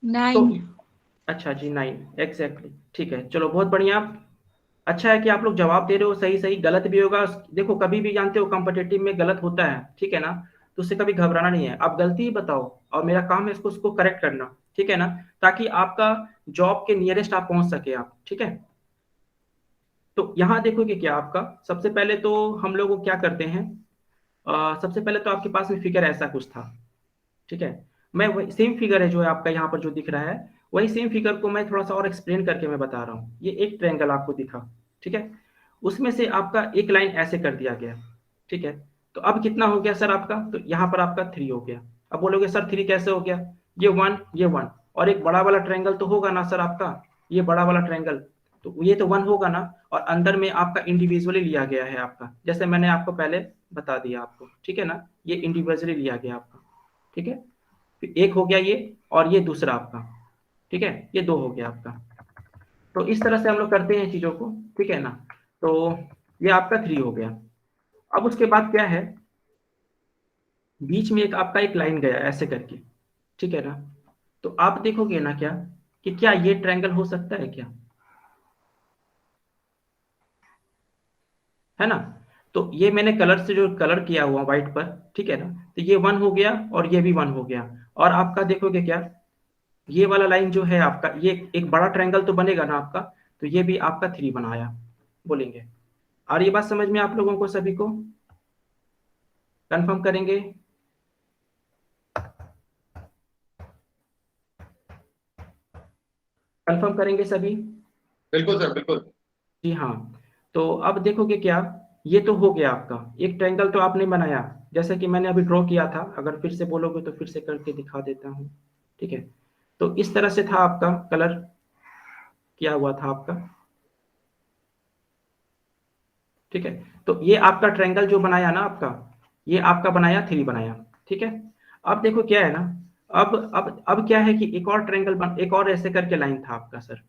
तो 9. अच्छा जी, 9 एग्जैक्टली। ठीक है, चलो बहुत बढ़िया। अच्छा है कि आप लोग जवाब दे रहे हो सही सही। गलत भी होगा, देखो कभी भी जानते हो कॉम्पिटिटिव में गलत होता है, ठीक है ना, तो उससे कभी घबराना नहीं है। आप गलती ही बताओ और मेरा काम है इसको उसको करेक्ट करना, ठीक है ना, ताकि आपका जॉब के नियरेस्ट आप पहुंच सके आप। ठीक है, तो यहाँ देखो कि क्या आपका, सबसे पहले तो हम लोग क्या करते हैं, सबसे पहले तो आपके पास में फिगर ऐसा कुछ था। ठीक है, मैं वही सेम फिगर है जो है आपका यहाँ पर जो दिख रहा है, वही सेम फिगर को मैं थोड़ा सा और एक्सप्लेन करके मैं बता रहा हूँ। ये एक ट्रायंगल आपको दिखा, ठीक है, उसमें से आपका एक लाइन ऐसे कर दिया गया। ठीक है, तो अब कितना हो गया सर आपका, तो यहाँ पर आपका 3 हो गया। अब बोलोगे सर 3 कैसे हो गया, ये 1 ये 1 और एक बड़ा वाला ट्रायंगल तो होगा ना सर आपका, ये बड़ा वाला ट्रायंगल, तो ये तो 1 होगा ना, और अंदर में आपका इंडिविजुअली लिया गया है आपका, जैसे मैंने आपको पहले बता दिया आपको। ठीक है ना, ये इंडिविजुअली लिया गया आपका। ठीक है, फिर एक हो गया ये, और ये दूसरा आपका। ठीक है, ये 2 हो गया आपका। तो इस तरह से हम लोग करते हैं चीजों को। ठीक है ना, तो ये आपका 3 हो गया। अब उसके बाद क्या है, बीच में एक आपका एक लाइन गया ऐसे करके। ठीक है ना, तो आप देखोगे ना क्या, कि क्या ये ट्रायंगल हो सकता है क्या, है ना। तो ये मैंने कलर से जो कलर किया हुआ व्हाइट पर, ठीक है ना, तो ये 1 हो गया और ये भी 1 हो गया। और आपका देखोगे क्या, ये वाला लाइन जो है आपका, ये एक बड़ा ट्रायंगल तो बनेगा ना आपका, तो ये भी आपका 3 बनाया बोलेंगे। और ये बात समझ में आप लोगों को सभी को, कंफर्म करेंगे। कंफर्म करेंगे सभी। बिल्कुल सर, बिल्कुल। जी हाँ, तो अब देखोगे क्या, ये तो हो गया आपका एक ट्रायंगल तो आपने बनाया, जैसे कि मैंने अभी ड्रॉ किया था। अगर फिर से बोलोगे तो फिर से करके दिखा देता हूँ। ठीक है, तो इस तरह से था आपका कलर किया हुआ था आपका। ठीक है, तो ये आपका ट्रायंगल जो बनाया ना आपका, ये आपका बनाया 3 बनाया। ठीक है, अब देखो क्या है ना, अब क्या है कि एक और ट्रायंगल एक और ऐसे करके लाइन था आपका सर,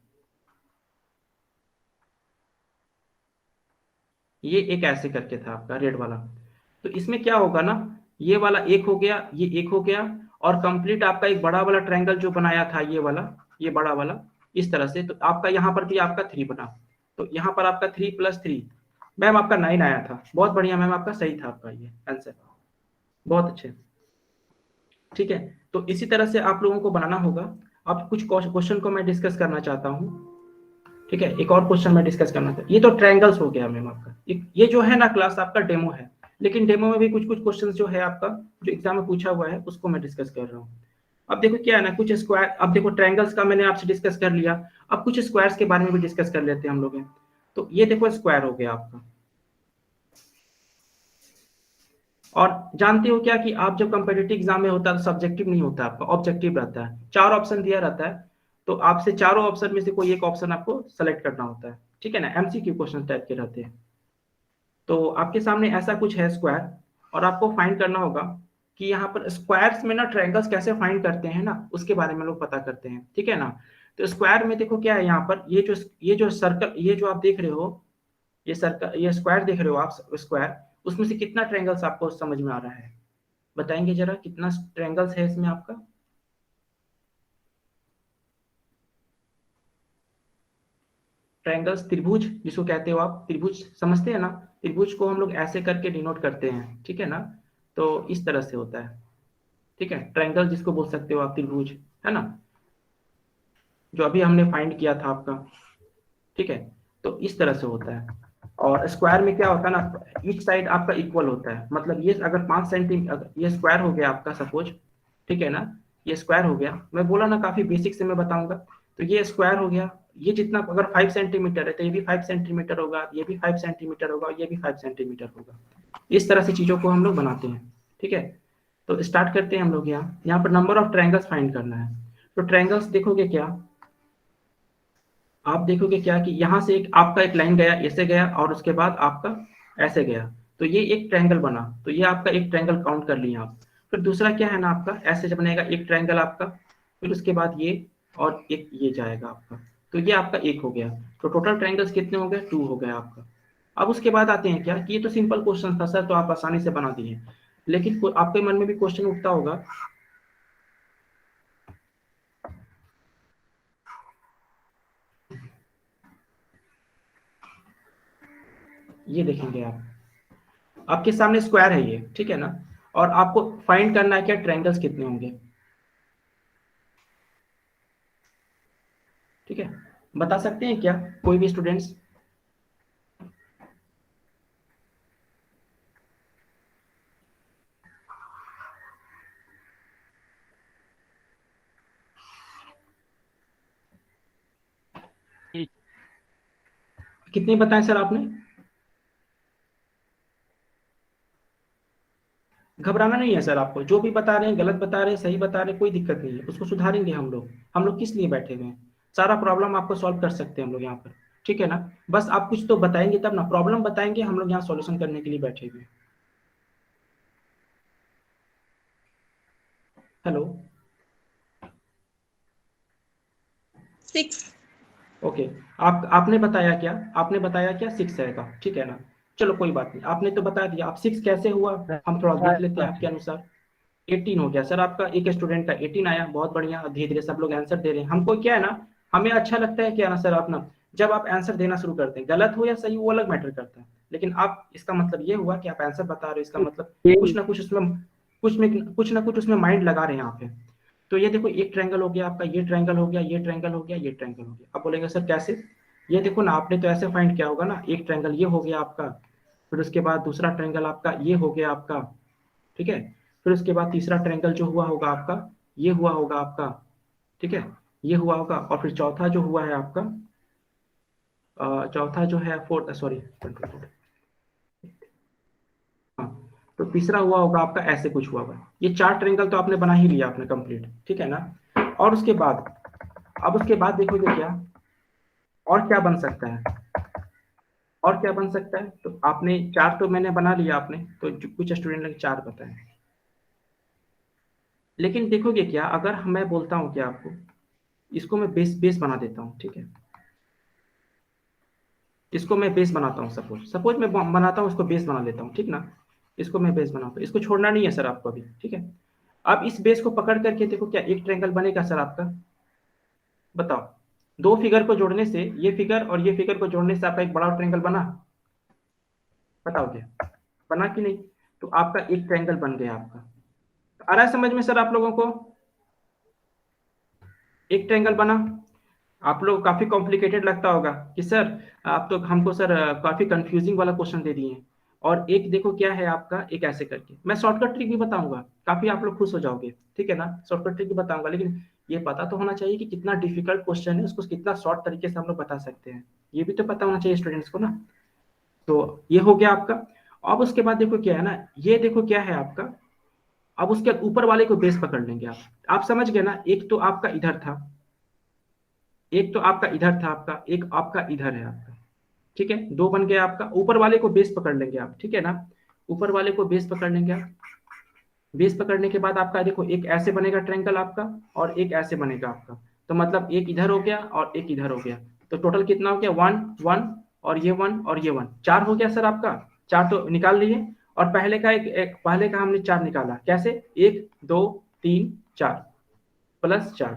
ये एक ऐसे करके था आपका रेड वाला। तो इसमें क्या होगा ना, ये वाला एक हो गया, ये एक हो गया, और कंप्लीट आपका एक बड़ा वाला ट्रायंगल जो बनाया था ये वाला, ये बड़ा वाला, इस तरह से, तो आपका यहाँ पर भी आपका 3 बना। तो यहाँ पर आपका 3 + 3, मैम आपका 9 आया था। बहुत बढ़िया मैम, आपका सही था आपका ये आंसर, बहुत अच्छे। ठीक है, तो इसी तरह से आप लोगों को बनाना होगा। अब कुछ क्वेश्चन को मैं डिस्कस करना चाहता हूँ। ठीक है, एक और क्वेश्चन मैं डिस्कस करना था। ये तो ट्रायंगल्स हो गया मैम आपका, ये जो है ना क्लास आपका डेमो है, लेकिन डेमो में भी कुछ कुछ क्वेश्चन जो है आपका, जो एग्जाम में पूछा हुआ है उसको मैं डिस्कस कर रहा हूँ। अब देखो क्या है ना, कुछ स्क्वायर, अब देखो ट्रायंगल्स का मैंने आपसे डिस्कस कर लिया, अब कुछ स्क्वायर्स के बारे में भी डिस्कस कर लेते हैं हम लोग। तो ये देखो स्क्वायर हो गया आपका। और जानते हो क्या कि आप जब कंपेटिटिव एग्जाम में होता है तो सब्जेक्टिव नहीं होता, आपका ऑब्जेक्टिव रहता है। 4 ऑप्शन दिया रहता है, तो आपसे चारों ऑप्शन में से कोई एक ऑप्शन आपको सेलेक्ट करना होता है। ठीक है ना, एमसीक्यू क्वेश्चन टाइप के रहते हैं। तो आपके सामने ऐसा कुछ है स्क्वायर, और आपको फाइंड करना होगा कि यहाँ पर स्क्वायर्स में ना ट्रायंगल्स कैसे फाइंड करते हैं ना, उसके बारे में लोग पता करते हैं। ठीक है ना, तो स्क्वायर में देखो क्या है, यहाँ पर ये जो सर्कल, ये जो आप देख रहे हो, ये सर्कल, ये स्क्वायर देख रहे हो आप, स्क्वायर, उसमें से कितना ट्रायंगल्स आपको समझ में आ रहा है, बताएंगे जरा कितना ट्रायंगल्स है इसमें आपका। ट्रायंगल्स, त्रिभुज जिसको कहते हो आप, त्रिभुज समझते हैं ना, त्रिभुज को हम लोग ऐसे करके डिनोट करते हैं, ठीक है ना, तो इस तरह से होता है, ठीक है, ट्रायंगल जिसको बोल सकते हो आप, त्रिभुज, है ना, जो अभी हमने फाइंड किया था आपका, ठीक है, तो इस तरह से होता है। और स्क्वायर में क्या होता है ना, ईच साइड आपका इक्वल होता है, मतलब ये अगर 5 सेंटीमीटर, ये स्क्वायर हो गया आपका सपोज, ठीक है ना, ये स्क्वायर हो गया, मैं बोला ना काफी बेसिक से मैं बताऊंगा, तो ये स्क्वायर हो गया, ये जितना अगर 5 सेंटीमीटर है तो ये भी 5 सेंटीमीटर होगा, ये भी 5 सेंटीमीटर होगा, ये भी 5 सेंटीमीटर होगा। इस तरह से चीजों को हम लोग बनाते हैं, ठीक है। तो स्टार्ट करते हैं हम लोग, यहाँ पर नंबर ऑफ ट्रायंगल्स फाइंड करना है। तो ट्रायंगल्स देखोगे क्या, आप देखोगे क्या कि यहाँ से एक आपका एक लाइन गया, ऐसे गया, और उसके बाद आपका ऐसे गया, तो ये एक ट्रायंगल बना, तो ये आपका एक ट्रायंगल काउंट कर लिया आप। फिर दूसरा क्या है ना आपका, ऐसे जब बनेगा एक ट्रायंगल आपका, फिर उसके बाद ये और एक ये जाएगा आपका, तो ये आपका एक हो गया। तो टोटल ट्रायंगल्स कितने हो गए, 2 हो गए आपका। अब उसके बाद आते हैं क्या कि ये तो सिंपल क्वेश्चन था सर, तो आप आसानी से बना दिए, लेकिन आपके मन में भी क्वेश्चन उठता होगा, ये देखेंगे आप, आपके सामने स्क्वायर है ये, ठीक है ना, और आपको फाइंड करना है क्या, ट्रायंगल्स कितने होंगे, ठीक है, बता सकते हैं क्या कोई भी स्टूडेंट्स? कितने बताएं सर आपने? घबराना नहीं है सर, आपको जो भी बता रहे हैं, गलत बता रहे हैं, सही बता रहे हैं, कोई दिक्कत नहीं है, उसको सुधारेंगे हम लोग। हम लोग किस लिए बैठे हुए हैं, सारा प्रॉब्लम आपको सॉल्व कर सकते हैं हम लोग यहाँ पर, ठीक है ना। बस आप कुछ तो बताएंगे तब ना, प्रॉब्लम बताएंगे, हम लोग यहाँ सॉल्यूशन करने के लिए बैठे हुए हैं। हेलो, 6. ओके, आपने बताया क्या, आपने बताया क्या 6 आएगा, ठीक है ना, चलो कोई बात नहीं, आपने तो बता दिया। आप 6 कैसे हुआ, हम थोड़ा देख लेते हैं आपके अनुसार। 18 हो गया सर आपका, एक स्टूडेंट का 18 आया, बहुत बढ़िया। धीरे धीरे सब लोग आंसर दे रहे हैं, हमको क्या है ना, हमें अच्छा लगता है क्या ना सर, आप ना जब आप आंसर देना शुरू करते हैं, गलत हो या सही वो अलग मैटर करता है, लेकिन आप, इसका मतलब ये हुआ कि आप आंसर बता रहे हो, इसका मतलब कुछ ना कुछ उसमें, कुछ ना कुछ उसमें माइंड लगा रहे हैं यहाँ पे। तो ये देखो, एक ट्रायंगल हो गया आपका, ये ट्रायंगल हो गया, ये ट्रायंगल हो गया, ये ट्रायंगल हो गया। अब बोलेंगे सर कैसे, ये देखो ना, आपने तो ऐसे फाइंड किया होगा ना, एक ट्रायंगल ये हो गया आपका, फिर उसके बाद दूसरा ट्रायंगल आपका ये हो गया आपका, ठीक है, फिर उसके बाद तीसरा ट्रायंगल जो हुआ होगा आपका, ये हुआ होगा आपका, ठीक है, ये हुआ होगा, और फिर चौथा जो हुआ है आपका, चौथा जो है फोर्थ, सॉरी, हाँ, तो तीसरा हुआ होगा आपका, ऐसे कुछ हुआ होगा। ये 4 ट्रायंगल तो आपने बना ही लिया आपने कंप्लीट, ठीक है ना। और उसके बाद, अब उसके बाद देखोगे क्या, और क्या बन सकता है, और क्या बन सकता है, तो आपने 4 तो मैंने बना लिया आपने, तो कुछ स्टूडेंट ने 4 बताए, लेकिन देखोगे क्या, अगर मैं बोलता हूँ क्या आपको, इसको मैं बेस बेस बना देता हूँ, ठीक है, इसको मैं बेस बनाता हूँ, सपोज सपोज मैं बनाता हूँ, इसको बेस बना लेता हूँ, ठीक ना, इसको मैं बेस बनाता हूँ, इसको छोड़ना नहीं है सर आपको अभी, ठीक है। अब इस बेस को पकड़ करके देखो, क्या एक ट्रायंगल बनेगा सर आपका, बताओ, 2 फिगर को जोड़ने से, ये फिगर और ये फिगर को जोड़ने से आपका एक बड़ा ट्रायंगल बना, बताओ क्या बना कि नहीं, तो आपका एक ट्रायंगल बन गया आपका। आ रहा है समझ में सर आप लोगों को, एक ट्रायंगल बना। आप लोग काफी कॉम्प्लिकेटेड लगता होगा कि सर आप तो हमको सर काफी कंफ्यूजिंग वाला क्वेश्चन दे दिए हैं। और एक देखो क्या है आपका, एक ऐसे करके, मैं शॉर्टकट ट्रिक भी बताऊंगा, काफी आप लोग खुश हो जाओगे, ठीक है ना, शॉर्टकट ट्रिक भी बताऊंगा, लेकिन ये पता तो होना चाहिए कि कितना डिफिकल्ट क्वेश्चन है, उसको कितना शॉर्ट तरीके से हम लोग बता सकते हैं, ये भी तो पता होना चाहिए स्टूडेंट्स को ना। तो ये हो गया आपका। अब उसके बाद देखो क्या है ना, ये देखो क्या है आपका, अब उसके ऊपर वाले को बेस पकड़ लेंगे आप समझ गए ना, एक तो आपका इधर था, एक तो आपका इधर था आपका, एक आपका इधर है आपका, ठीक है, 2 बन गया आपका, ऊपर वाले को बेस पकड़ लेंगे आप, ठीक है ना, ऊपर वाले को बेस पकड़ लेंगे आप। बेस पकड़ने के बाद आपका देखो, एक ऐसे बनेगा ट्रायंगल आपका, और एक ऐसे बनेगा आपका, तो मतलब एक इधर हो गया और एक इधर हो गया, तो टोटल कितना हो गया, 1 1, और ये 1 और ये 1, 4 हो गया सर आपका। 4 तो निकाल लिए, और पहले का पहले का हमने 4 निकाला कैसे, 1 2 3 4 +4,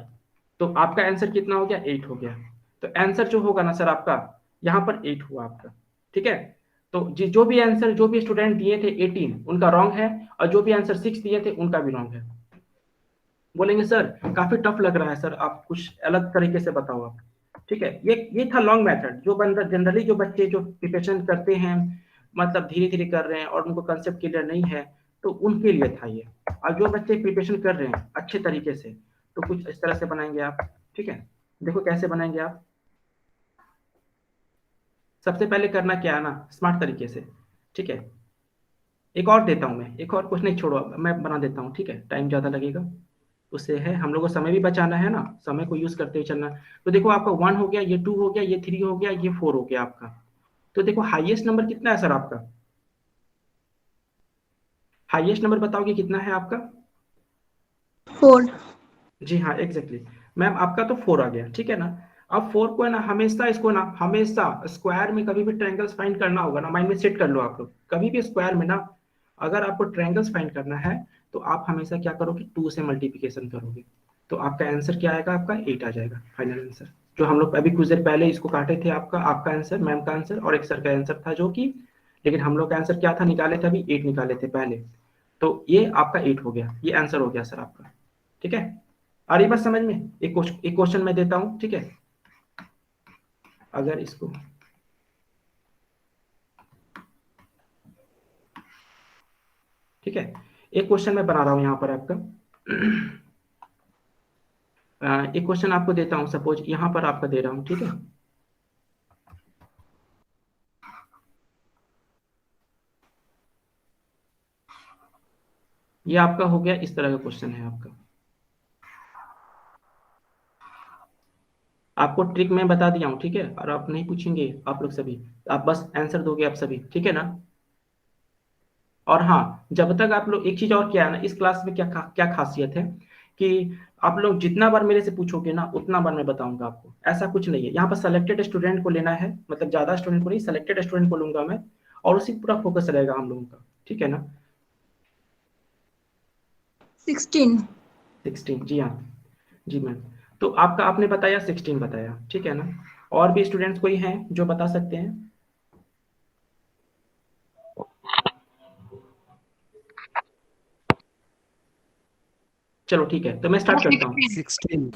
तो आपका आंसर कितना हो गया, 8 हो गया। तो आंसर जो होगा ना सर आपका, यहाँ पर 8 हुआ आपका, ठीक है। तो जो भी आंसर जो भी स्टूडेंट दिए थे 18 उनका रॉन्ग है, और जो भी आंसर 6 दिए थे उनका भी रॉन्ग है। बोलेंगे सर काफी टफ लग रहा है सर, आप कुछ अलग तरीके से बताओ आप, ठीक है। ये था लॉन्ग मेथड। जो बंदा जनरली जो बच्चे जो प्रिपरेशन करते हैं, मतलब धीरे धीरे कर रहे हैं और उनको कंसेप्ट क्लियर नहीं है, तो उनके लिए था ये। और जो बच्चे प्रिपरेशन कर रहे हैं अच्छे तरीके से, तो कुछ इस तरह से बनाएंगे आप, ठीक है। देखो कैसे बनाएंगे आप। सबसे पहले करना क्या है ना, स्मार्ट तरीके से, ठीक है। एक और देता हूं मैं, एक और कुछ नहीं, छोड़ो मैं बना देता हूं, ठीक है, टाइम ज्यादा लगेगा। उससे है हम लोग को समय भी बचाना है ना, समय को यूज करते हुए चलना। तो देखो आपका 1 हो गया, ये 2 हो गया, ये 3 हो गया, ये 4 हो गया आपका। तो देखो हाईएस्ट नंबर कितना है सर आपका, हाईएस्ट नंबर बताओगे कितना है आपका। 4. जी हाँ एग्जैक्टली मैम, आपका तो 4 आ गया, ठीक है ना। अब 4 को है ना हमेशा, इसको ना हमेशा स्क्वायर में कभी भी ट्रायंगल्स फाइंड करना होगा ना, माइंड में सेट कर लो आप लोग, कभी भी स्क्वायर में ना अगर आपको ट्रायंगल्स फाइंड करना है तो आप हमेशा क्या करोगे, 2 से मल्टीप्लिकेशन करोगे। तो आपका आंसर क्या आएगा, आपका 8 आ जाएगा फाइनल आंसर। जो हम लोग अभी कुछ देर पहले इसको काटे थे, आपका आपका आंसर, मैम का आंसर और एक सर का आंसर था, जो कि लेकिन हम लोग का आंसर क्या था, निकाले थे अभी 8 निकाले थे पहले। तो ये आपका 8 हो गया, ये आंसर हो गया सर आपका, ठीक है। आ रही बात समझ में। एक क्वेश्चन मैं देता हूं, ठीक है। अगर इसको ठीक है, एक क्वेश्चन मैं बना रहा हूं यहां पर आपका। एक क्वेश्चन आपको देता हूं, सपोज यहां पर आपका दे रहा हूं, ठीक है। ये आपका हो गया, इस तरह का क्वेश्चन है आपका। आपको ट्रिक मैं बता दिया हूं, ठीक है, और आप नहीं पूछेंगे आप लोग सभी, आप बस आंसर दोगे आप सभी, ठीक है ना। और हाँ, जब तक आप लोग, एक चीज और क्या है ना, इस क्लास में क्या खासियत है कि आप लोग जितना बार मेरे से पूछोगे ना उतना बार मैं बताऊंगा आपको, ऐसा कुछ नहीं है। यहाँ पर सेलेक्टेड स्टूडेंट को लेना है, मतलब ज्यादा स्टूडेंट को नहीं, सेलेक्टेड स्टूडेंट को लूंगा मैं, और उसी पर पूरा फोकस रहेगा हम लोगों का, ठीक है ना। 16. 16, जी हाँ, जी मैम। तो आपका आपने बताया 16 बताया, ठीक है ना। और भी स्टूडेंट्स कोई हैं जो बता सकते हैं। चलो ठीक है, तो मैं स्टार्ट करता हूँ। 16.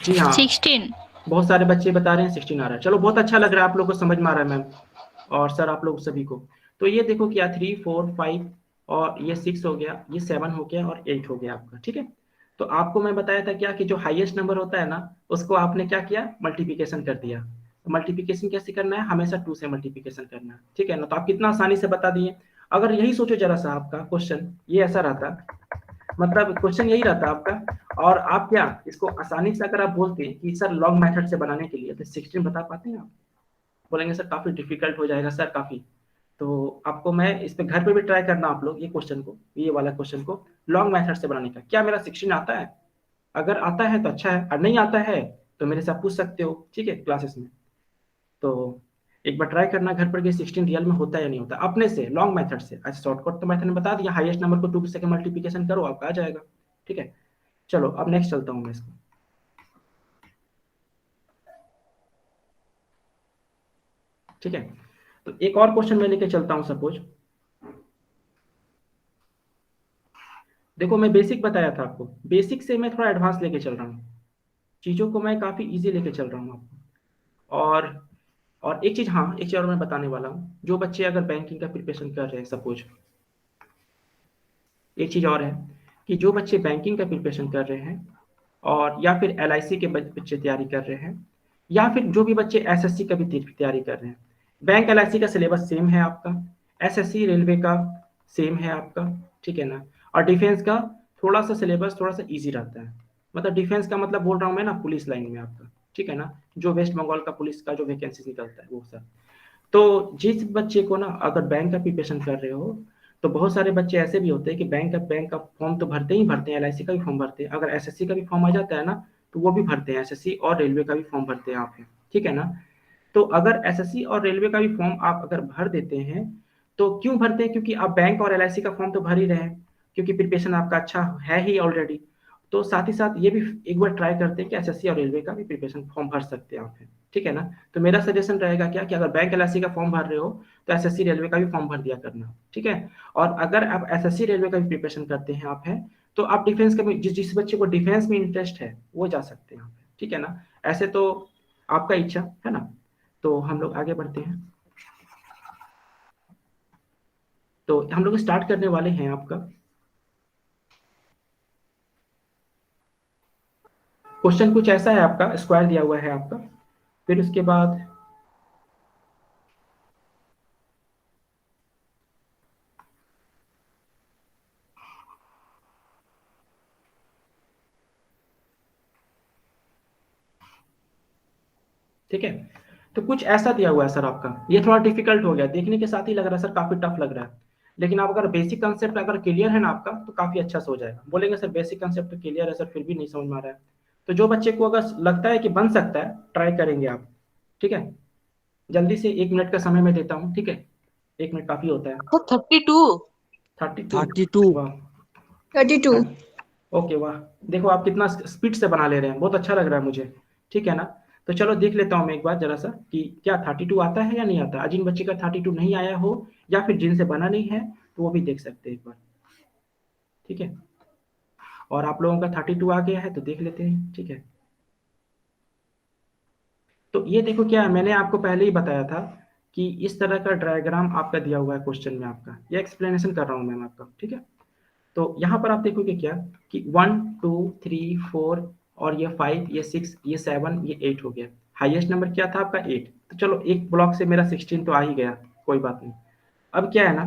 जी हाँ, 16. बहुत सारे बच्चे बता रहे हैं 16 आ रहा है। चलो बहुत अच्छा लग रहा है, आप लोग को समझ में आ रहा है मैम और सर, आप लोग सभी को। तो ये देखो क्या 3 4 5 और ये 6 हो गया, ये 7 हो गया और 8 हो गया आपका, ठीक है। तो आपको मैं बताया था क्या कि जो हाईएस्ट नंबर होता है ना, उसको आपने क्या किया, मल्टीप्लिकेशन कर दिया। तो मल्टीप्लिकेशन कैसे करना है, हमेशा 2 से मल्टीप्लिकेशन करना है, ठीक है ना। तो आप कितना आसानी से बता दिए। अगर यही सोचो जरा सा, आपका क्वेश्चन ये ऐसा रहता, मतलब क्वेश्चन यही रहता आपका, और आप क्या इसको आसानी से अगर आप बोलते हैं कि सर लॉन्ग मेथड से बनाने के लिए, तो 16 बता पाते हैं आप। बोलेंगे सर काफी डिफिकल्ट हो जाएगा सर काफी। तो आपको मैं इस पे घर पे भी ट्राई करना आप लोग, ये क्वेश्चन को, ये वाला क्वेश्चन को लॉन्ग मेथड से बनाने का। क्या मेरा 16 आता है? अगर आता है तो अच्छा है, और नहीं आता है तो मेरे से आप पूछ सकते हो, ठीक है, क्लासेस में। तो एक बार ट्राई करना घर पर कि 16 रियल में होता है या नहीं होता, अपने से लॉन्ग मेथड से। अच्छा शॉर्टकट तो मैंने बता दिया, हाईएस्ट नंबर को 2 से मल्टीप्लिकेशन करो, आपका आ जाएगा, ठीक है। चलो अब नेक्स्ट चलता हूँ मैं इसको, ठीक है। तो एक और क्वेश्चन मैं लेके चलता हूँ, सपोज देखो मैं बेसिक बताया था आपको, बेसिक से मैं थोड़ा एडवांस लेके चल रहा हूँ, चीज़ों को मैं काफ़ी इजी लेके चल रहा हूँ आपको। और एक चीज़, हाँ एक चीज़ और मैं बताने वाला हूँ, जो बच्चे अगर बैंकिंग का प्रिपरेशन कर रहे हैं सपोज, एक चीज़ और है कि जो बच्चे बैंकिंग का प्रिपरेशन कर रहे हैं, और या फिर एलआईसी के बच्चे तैयारी कर रहे हैं, या फिर जो भी बच्चे एसएससी का भी तैयारी कर रहे हैं, बैंक एलआईसी का सिलेबस सेम है आपका, एसएससी रेलवे का सेम है आपका, ठीक है ना। और डिफेंस का थोड़ा सा सिलेबस थोड़ा सा इजी रहता है, मतलब डिफेंस का मतलब बोल रहा हूँ मैं ना, पुलिस लाइन में आपका, ठीक है ना, जो वेस्ट बंगाल का पुलिस का जो वैकेंसी निकलता है वो सब। तो जिस बच्चे को ना अगर बैंक का प्रिपरेशन कर रहे हो, तो बहुत सारे बच्चे ऐसे भी होते हैं कि बैंक का फॉर्म तो भरते ही भरते हैं, एलआईसी का भी फॉर्म भरते हैं, अगर एसएससी का भी फॉर्म आ जाता है ना तो वो भी भरते हैं, एसएससी और रेलवे का भी फॉर्म भरते हैं आप, ठीक है ना। तो अगर एसएससी और रेलवे का भी फॉर्म आप अगर भर देते हैं, तो क्यों भरते हैं, क्योंकि आप बैंक और एलआईसी का फॉर्म तो भर ही रहे हैं, क्योंकि प्रिपरेशन आपका अच्छा है ही ऑलरेडी। तो साथ ही साथ ये भी एक बार ट्राई करते हैं कि एसएससी और रेलवे का भी प्रिपरेशन फॉर्म भर सकते हैं आप, ठीक है ना। तो मेरा सजेशन रहेगा क्या कि अगर बैंक एलआईसी का फॉर्म भर रहे हो तो एसएससी रेलवे का भी फॉर्म भर दिया करना, ठीक है। और अगर आप एसएससी रेलवे का भी प्रिपरेशन करते हैं आप हैं, तो आप डिफेंस का भी, जिस बच्चे को डिफेंस में इंटरेस्ट है वो जा सकते हैं, ठीक है ना। ऐसे तो आपका इच्छा है ना। तो हम लोग आगे बढ़ते हैं। तो हम लोग स्टार्ट करने वाले हैं आपका क्वेश्चन। कुछ ऐसा है आपका, स्क्वायर दिया हुआ है आपका, फिर उसके बाद ठीक है। तो कुछ ऐसा दिया हुआ है सर आपका, ये थोड़ा डिफिकल्ट हो गया, देखने के साथ ही लग रहा है सर काफी टफ लग रहा है, लेकिन आप अगर बेसिक कंसेप्ट अगर क्लियर है ना आपका तो काफी अच्छा से हो जाएगा। बोलेंगे सर बेसिक कंसेप्ट क्लियर है सर फिर भी नहीं समझ में आ रहा है, तो जो बच्चे को अगर लगता है कि बन सकता है ट्राई करेंगे आप, ठीक है। जल्दी से 1 मिनट का समय मैं देता हूँ, ठीक है। 1 मिनट काफी होता है। तो 32। 32। 32। वाह। 32. ओके वाह, देखो आप कितना स्पीड से बना ले रहे हैं, बहुत अच्छा लग रहा है मुझे, ठीक है ना। तो चलो देख लेता हूँ मैं एक बार जरा सा कि क्या 32 आता है या नहीं आता। जिन बच्चे का 32 नहीं आया हो या फिर जिनसे बना नहीं है तो वो भी देख सकते हैं एक बार, ठीक है। और आप लोगों का 32 आ गया है तो देख लेते हैं, ठीक है। तो ये देखो क्या है, मैंने आपको पहले ही बताया था कि इस तरह का डायग्राम आपका दिया हुआ है क्वेश्चन में आपका, ये एक्सप्लेनेशन कर रहा हूँ मैं आपका, ठीक है। तो यहाँ पर आप देखोगे क्या कि 1 2 3 4 और ये 5 ये 6 ये 7 ये 8 हो गया। हाईएस्ट नंबर क्या था आपका 8। तो चलो एक ब्लॉक से मेरा 16 तो आ ही गया, कोई बात नहीं। अब क्या है ना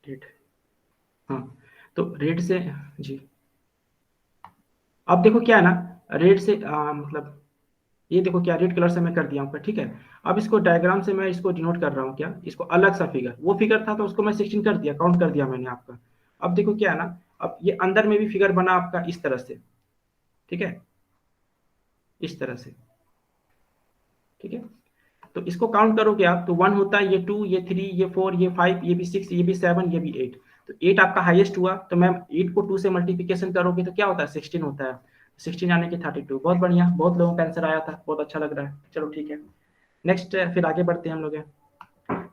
रेट, हाँ तो रेट से जी, अब देखो क्या है ना रेट से मतलब ये देखो क्या रेड कलर से मैं कर दिया हूँ, ठीक है। अब इसको डायग्राम से मैं इसको डिनोट कर रहा हूँ क्या, इसको अलग सा फिगर, वो फिगर था तो उसको मैं 16 कर दिया, काउंट कर दिया मैंने आपका। अब देखो क्या है ना, अब ये अंदर में भी फिगर बना आपका इस तरह से, ठीक है, इस तरह से, ठीक है। तो इसको काउंट करोगे आप तो 1 होता है, ये 2 ये 3 ये 4 ये 5 ये भी 6 ये भी 7 ये भी 8। तो 8 आपका हाईएस्ट हुआ, तो मैम 8 को 2 से मल्टीप्लिकेशन करोगे तो क्या होता है 16 होता है। 16 यानी कि 32। बहुत बढ़िया, बहुत लोगों का आंसर आया था, बहुत अच्छा लग रहा है। चलो ठीक है, नेक्स्ट फिर आगे बढ़ते हैं हम लोग।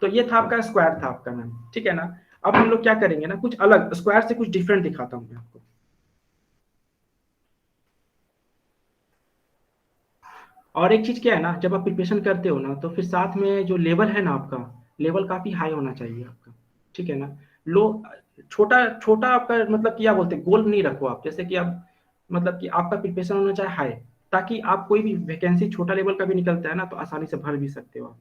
तो ये था आपका स्क्वायर था आपका मैम, ठीक है ना। अब हम लोग क्या करेंगे ना, कुछ अलग स्क्वायर से कुछ डिफरेंट दिखाता हूँ मैं आपको। और एक चीज क्या है ना, जब आप प्रिपरेशन करते हो ना तो फिर साथ में जो लेवल है ना आपका, लेवल काफी हाई होना चाहिए आपका, ठीक है ना। लो, छोटा छोटा आपका मतलब क्या बोलते हैं गोल नहीं रखो आप, जैसे कि आप मतलब कि आपका प्रिपरेशन होना चाहिए हाई, ताकि आप कोई भी वैकेंसी छोटा लेवल का भी निकलता है ना तो आसानी से भर भी सकते हो आप,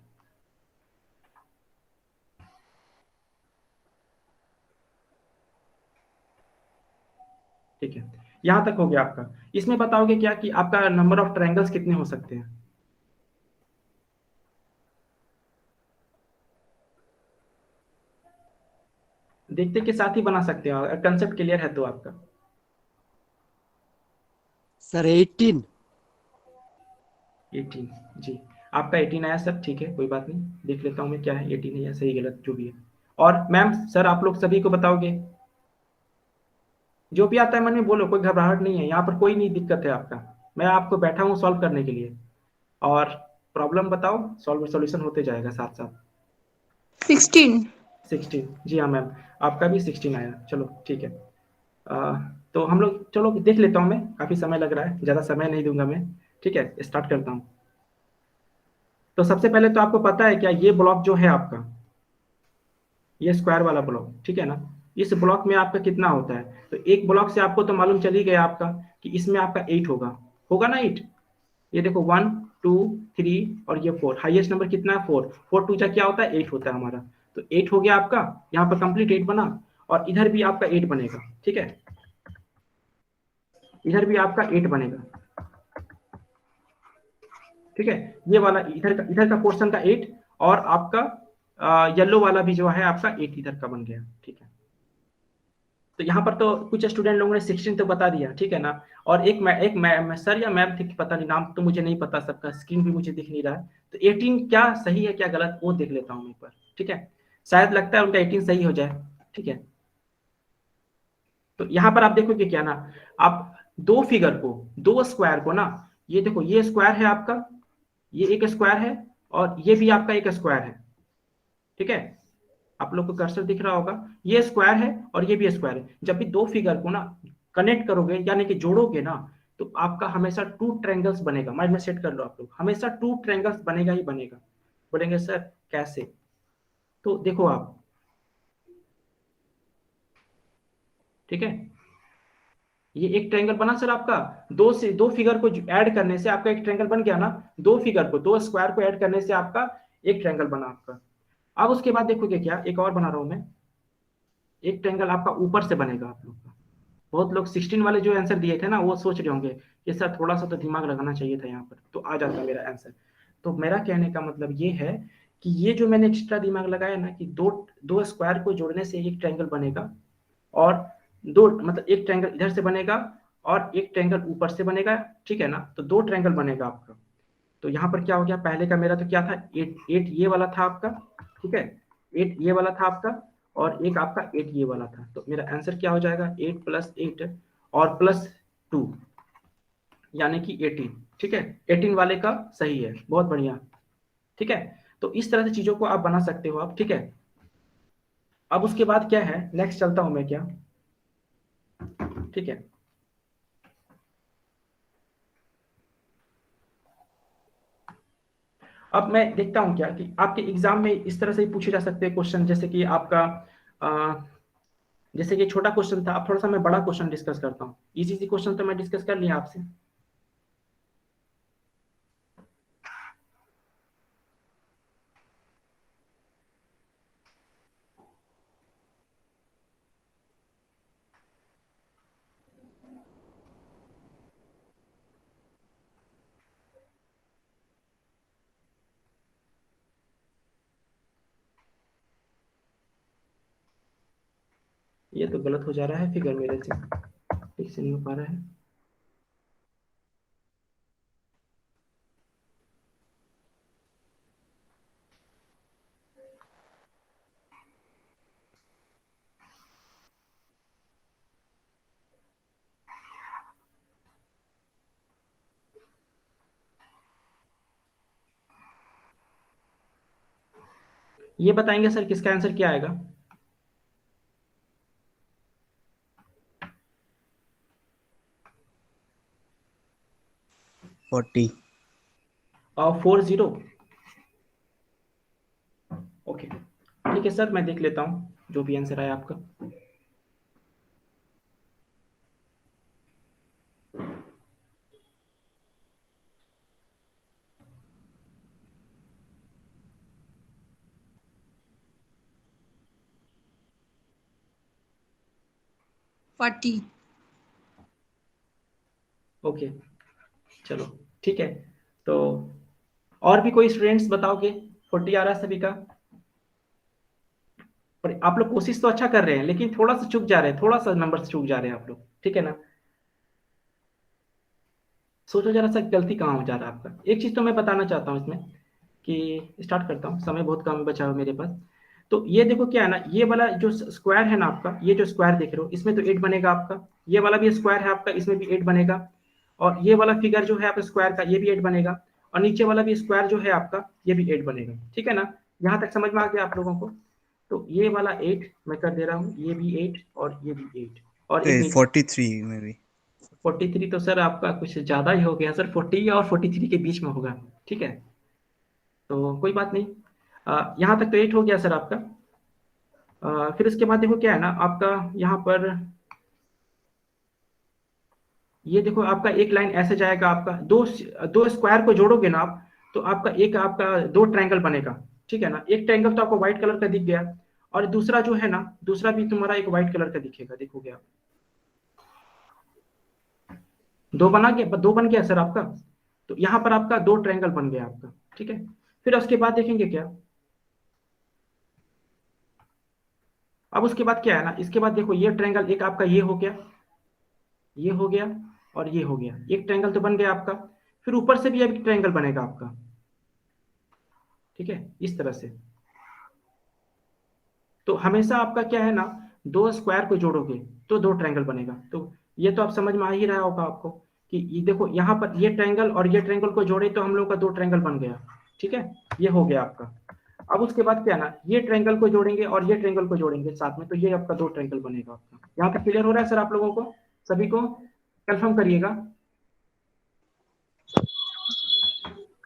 ठीक है। यहाँ तक हो गया आपका। इसमें बताओगे क्या कि आपका नंबर ऑफ ट्रायंगल्स कितने हो सकते हैं। देखते के साथ ही बना सकते हो अगर कंसेप्ट क्लियर है तो आपका। सर 18। 18 जी, आपका 18 आया सर, ठीक है कोई बात नहीं, देख लेता हूँ मैं क्या है 18 है या सही गलत जो भी है। और मैम सर आप लोग सभी को बताओगे, जो भी आता है मन में बोलो, कोई घबराहट नहीं है, यहाँ पर कोई नहीं दिक्कत है आपका। मैं आपको बैठा हूँ सॉल्व करने के लिए, और प्रॉब्लम बताओ, सॉल्व सॉल्यूशन होते जाएगा साथ साथ। 16. 16 जी हाँ मैम, आपका भी 16 आया, चलो ठीक है। तो हम लोग चलो देख लेता हूँ मैं, काफी समय लग रहा है, ज्यादा समय नहीं दूंगा मैं, ठीक है स्टार्ट करता हूँ। तो सबसे पहले तो आपको पता है क्या, ये ब्लॉक जो है आपका, ये स्क्वायर वाला ब्लॉक, ठीक है ना, इस ब्लॉक में आपका कितना होता है। तो एक ब्लॉक से आपको तो मालूम चल ही गया आपका कि इसमें आपका 8 होगा, होगा ना 8। ये देखो 1 2 3 और ये 4, हाईएस्ट नंबर कितना है 4, 4 2 जा क्या होता है 8 होता है हमारा। तो 8 हो गया आपका, यहाँ पर कंप्लीट 8 बना, और इधर भी आपका 8 बनेगा, ठीक है, इधर भी आपका 8 बनेगा, ठीक है। ये वाला इधर का पोर्शन का 8, और आपका येलो वाला भी जो है आपका 8 इधर का बन गया, ठीक है। तो यहाँ पर तो कुछ स्टूडेंट लोगों ने 16 तो बता दिया, ठीक है ना। और एक सर या मैम थी, पता नहीं नाम तो मुझे नहीं पता सबका, स्क्रीन भी मुझे दिख नहीं रहा है। तो 18 क्या सही है क्या गलत वो देख लेता हूँ एक बार, ठीक है। शायद लगता है उनका 18 सही हो जाए, ठीक है। तो यहाँ पर आप देखोगे क्या ना, आप दो फिगर को, दो स्क्वायर को ना, ये देखो ये स्क्वायर है आपका, ये एक स्क्वायर है, और ये भी आपका एक स्क्वायर है, ठीक है। आप लोग को कर्सर दिख रहा होगा, ये स्क्वायर है और ये भी स्क्वायर है। जब भी दो फिगर को ना कनेक्ट करोगे यानी कि जोड़ोगे ना, तो आपका हमेशा टू ट्रायंगल्स बनेगा। माइंड में सेट कर लो आप लोग, हमेशा टू ट्रायंगल्स बनेगा ही बनेगा। बोलेंगे सर कैसे? तो देखो आप, ठीक है, ये एक ट्रायंगल बना सर आपका, दो फिगर को ऐड करने से आपका एक ट्रायंगल बन गया ना। दो फिगर को, दो स्क्वायर को ऐड करने से आपका एक ट्रायंगल बना आपका। अब उसके बाद देखोगे क्या, एक और बना रहा हूं मैं, एक ट्रायंगल आपका ऊपर से बनेगा आप लोग का। बहुत लोग 16 वाले जो आंसर दिए थे ना, वो सोच रहे होंगे कि सर थोड़ा सा तो दिमाग लगाना चाहिए था यहाँ पर, तो आ जाता मेरा आंसर। तो मेरा कहने का मतलब ये है कि ये जो मैंने एक्स्ट्रा दिमाग लगाया ना, कि दो दो स्क्वायर को जोड़ने से एक ट्रायंगल बनेगा, और दो मतलब एक ट्रायंगल इधर से बनेगा और एक ट्रायंगल ऊपर से बनेगा, ठीक है ना। तो दो ट्रायंगल बनेगा आपका। तो यहाँ पर क्या हो गया, पहले का मेरा तो क्या था, एट एट ये वाला था आपका, ठीक है, एट ये वाला था आपका, और एक आपका एट ये वाला था। तो मेरा आंसर क्या हो जाएगा, 8 + 8 और +2 यानी कि 18, ठीक है। 18 वाले का सही है, बहुत बढ़िया, ठीक है। तो इस तरह से चीजों को आप बना सकते हो आप, ठीक है। अब उसके बाद क्या है, नेक्स्ट चलता हूं मैं क्या, ठीक है। अब मैं देखता हूं क्या कि आपके एग्जाम में इस तरह से ही पूछे जा सकते हैं क्वेश्चन, जैसे कि आपका जैसे कि छोटा क्वेश्चन था, अब थोड़ा सा मैं बड़ा क्वेश्चन डिस्कस करता हूँ। इजी सी क्वेश्चन तो मैं डिस्कस कर लिया आपसे। ये तो गलत हो जा रहा है फिगर मेरे से, ठीक से नहीं हो पा रहा है। ये बताएंगे सर किसका आंसर क्या आएगा? 40. और 40, ओके, ठीक है सर, मैं देख लेता हूँ जो भी आंसर आया आपका। Forty. ओके, चलो ठीक है। तो और भी कोई स्टूडेंट्स बताओगे, 40 आ रहा है सभी का? पर आप लोग कोशिश तो अच्छा कर रहे हैं, लेकिन थोड़ा सा चूक जा रहे हैं, थोड़ा सा नंबर से चूक जा रहे हैं आप लोग, ठीक है ना। सोचो जरा सा गलती कहाँ हो जा रहा है आपका। एक चीज तो मैं बताना चाहता हूँ इसमें, कि स्टार्ट करता हूँ, समय बहुत कम बचा हुआ मेरे पास। तो ये देखो क्या है ना, ये वाला जो स्क्वायर है ना आपका, ये जो स्क्वायर देख रहे हो, इसमें तो 8 बनेगा आपका। ये वाला भी स्क्वायर है आपका, इसमें भी 8 बनेगा। और ये वाला फिगर जो है आपका स्क्वायर का, ये भी 8 बनेगा। और नीचे वाला भी स्क्वायर जो है आपका, ये भी 8 बनेगा, ठीक है ना। यहाँ तक समझ में आ गया आप लोगों को? तो ये वाला 8 मैं कर दे रहा हूँ, ये भी 8 और ये भी 8, और एक नीचे 43 में भी. 43। तो सर आपका कुछ ज्यादा ही हो गया सर, 40 और 43 के बीच में होगा, ठीक है। तो कोई बात नहीं, यहाँ तक तो 8 हो गया सर आपका। फिर उसके बाद देखो क्या है ना आपका, यहाँ पर ये देखो आपका एक लाइन ऐसे जाएगा आपका, दो दो स्क्वायर को जोड़ोगे ना आप, तो आपका एक आपका दो ट्रायंगल बनेगा, ठीक है ना। एक ट्रायंगल तो आपको व्हाइट कलर का दिख गया, और दूसरा जो है ना, दूसरा भी तुम्हारा एक व्हाइट कलर का दिखेगा, देखोगे आप। दो बन गया सर आपका। तो यहाँ पर आपका दो ट्रायंगल बन गया आपका, ठीक है। फिर उसके बाद देखेंगे क्या, अब उसके बाद क्या है ना, इसके बाद देखो ये ट्रायंगल एक आपका ये हो गया, ये हो गया, और ये हो गया, एक ट्रायंगल तो बन गया आपका। फिर ऊपर से भी एक ट्रायंगल बनेगा आपका, ठीक है, इस तरह से। तो हमेशा आपका क्या है ना, दो स्क्वायर को जोड़ोगे, तो दो ट्रायंगल बनेगा। तो ये तो आप समझ में आ ही रहा होगा आपको कि ये देखो यहाँ पर ये ट्रायंगल और ये ट्रायंगल को जोड़े तो हम लोग का दो ट्रायंगल बन गया। ठीक है, ये हो गया आपका। अब उसके बाद क्या ना, ये ट्रायंगल को जोड़ेंगे और ये ट्रायंगल को जोड़ेंगे साथ में, तो ये आपका दो ट्रायंगल बनेगा आपका। यहाँ तक क्लियर हो रहा है सर आप लोगों को? सभी को कंफर्म करिएगा।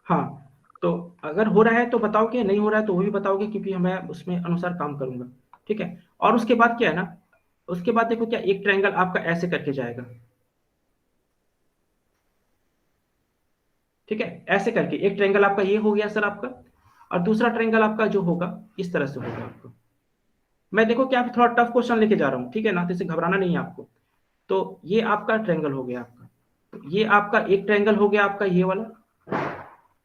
हाँ, तो अगर हो रहा है तो बताओगे, नहीं हो रहा है तो वो भी बताओगे, क्योंकि मैं उसमें अनुसार काम करूंगा। ठीक है, और उसके बाद क्या है ना, उसके बाद देखो क्या, एक ट्रायंगल आपका ऐसे करके जाएगा। ठीक है, ऐसे करके एक ट्रायंगल आपका ये हो गया सर आपका, और दूसरा ट्रायंगल आपका जो होगा इस तरह से होगा आपको। मैं देखो क्या थोड़ा टफ क्वेश्चन लेके जा रहा हूँ, ठीक है ना, तो इसे घबराना नहीं है आपको। तो ये आपका ट्रायंगल हो गया आपका, तो ये आपका एक ट्रायंगल हो गया आपका ये वाला।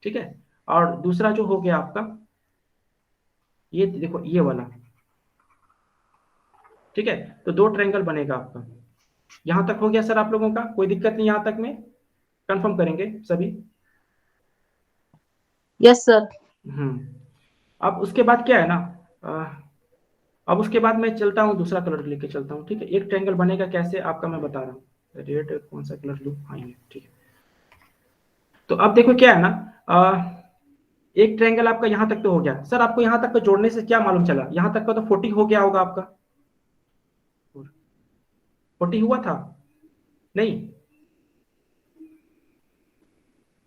ठीक है, और दूसरा जो हो गया आपका ये देखो ये वाला। ठीक है, तो दो ट्रायंगल बनेगा आपका। यहां तक हो गया सर आप लोगों का? कोई दिक्कत नहीं यहां तक में? कंफर्म करेंगे सभी? Yes, sir. अब उसके बाद क्या है ना, अब उसके बाद मैं चलता हूँ दूसरा कलर लेके चलता हूँ। ठीक है, एक ट्रायंगल बनेगा कैसे आपका मैं बता रहा हूँ। रेड कौन सा कलर लूँ? हाँ ये, ठीक है। तो अब देखो क्या है ना, एक ट्रायंगल आपका यहाँ तक तो हो गया सर। आपको यहाँ तक को जोड़ने से क्या मालूम चला, यहाँ तक का तो 40 हो गया होगा आपका। 40 हुआ था? नहीं,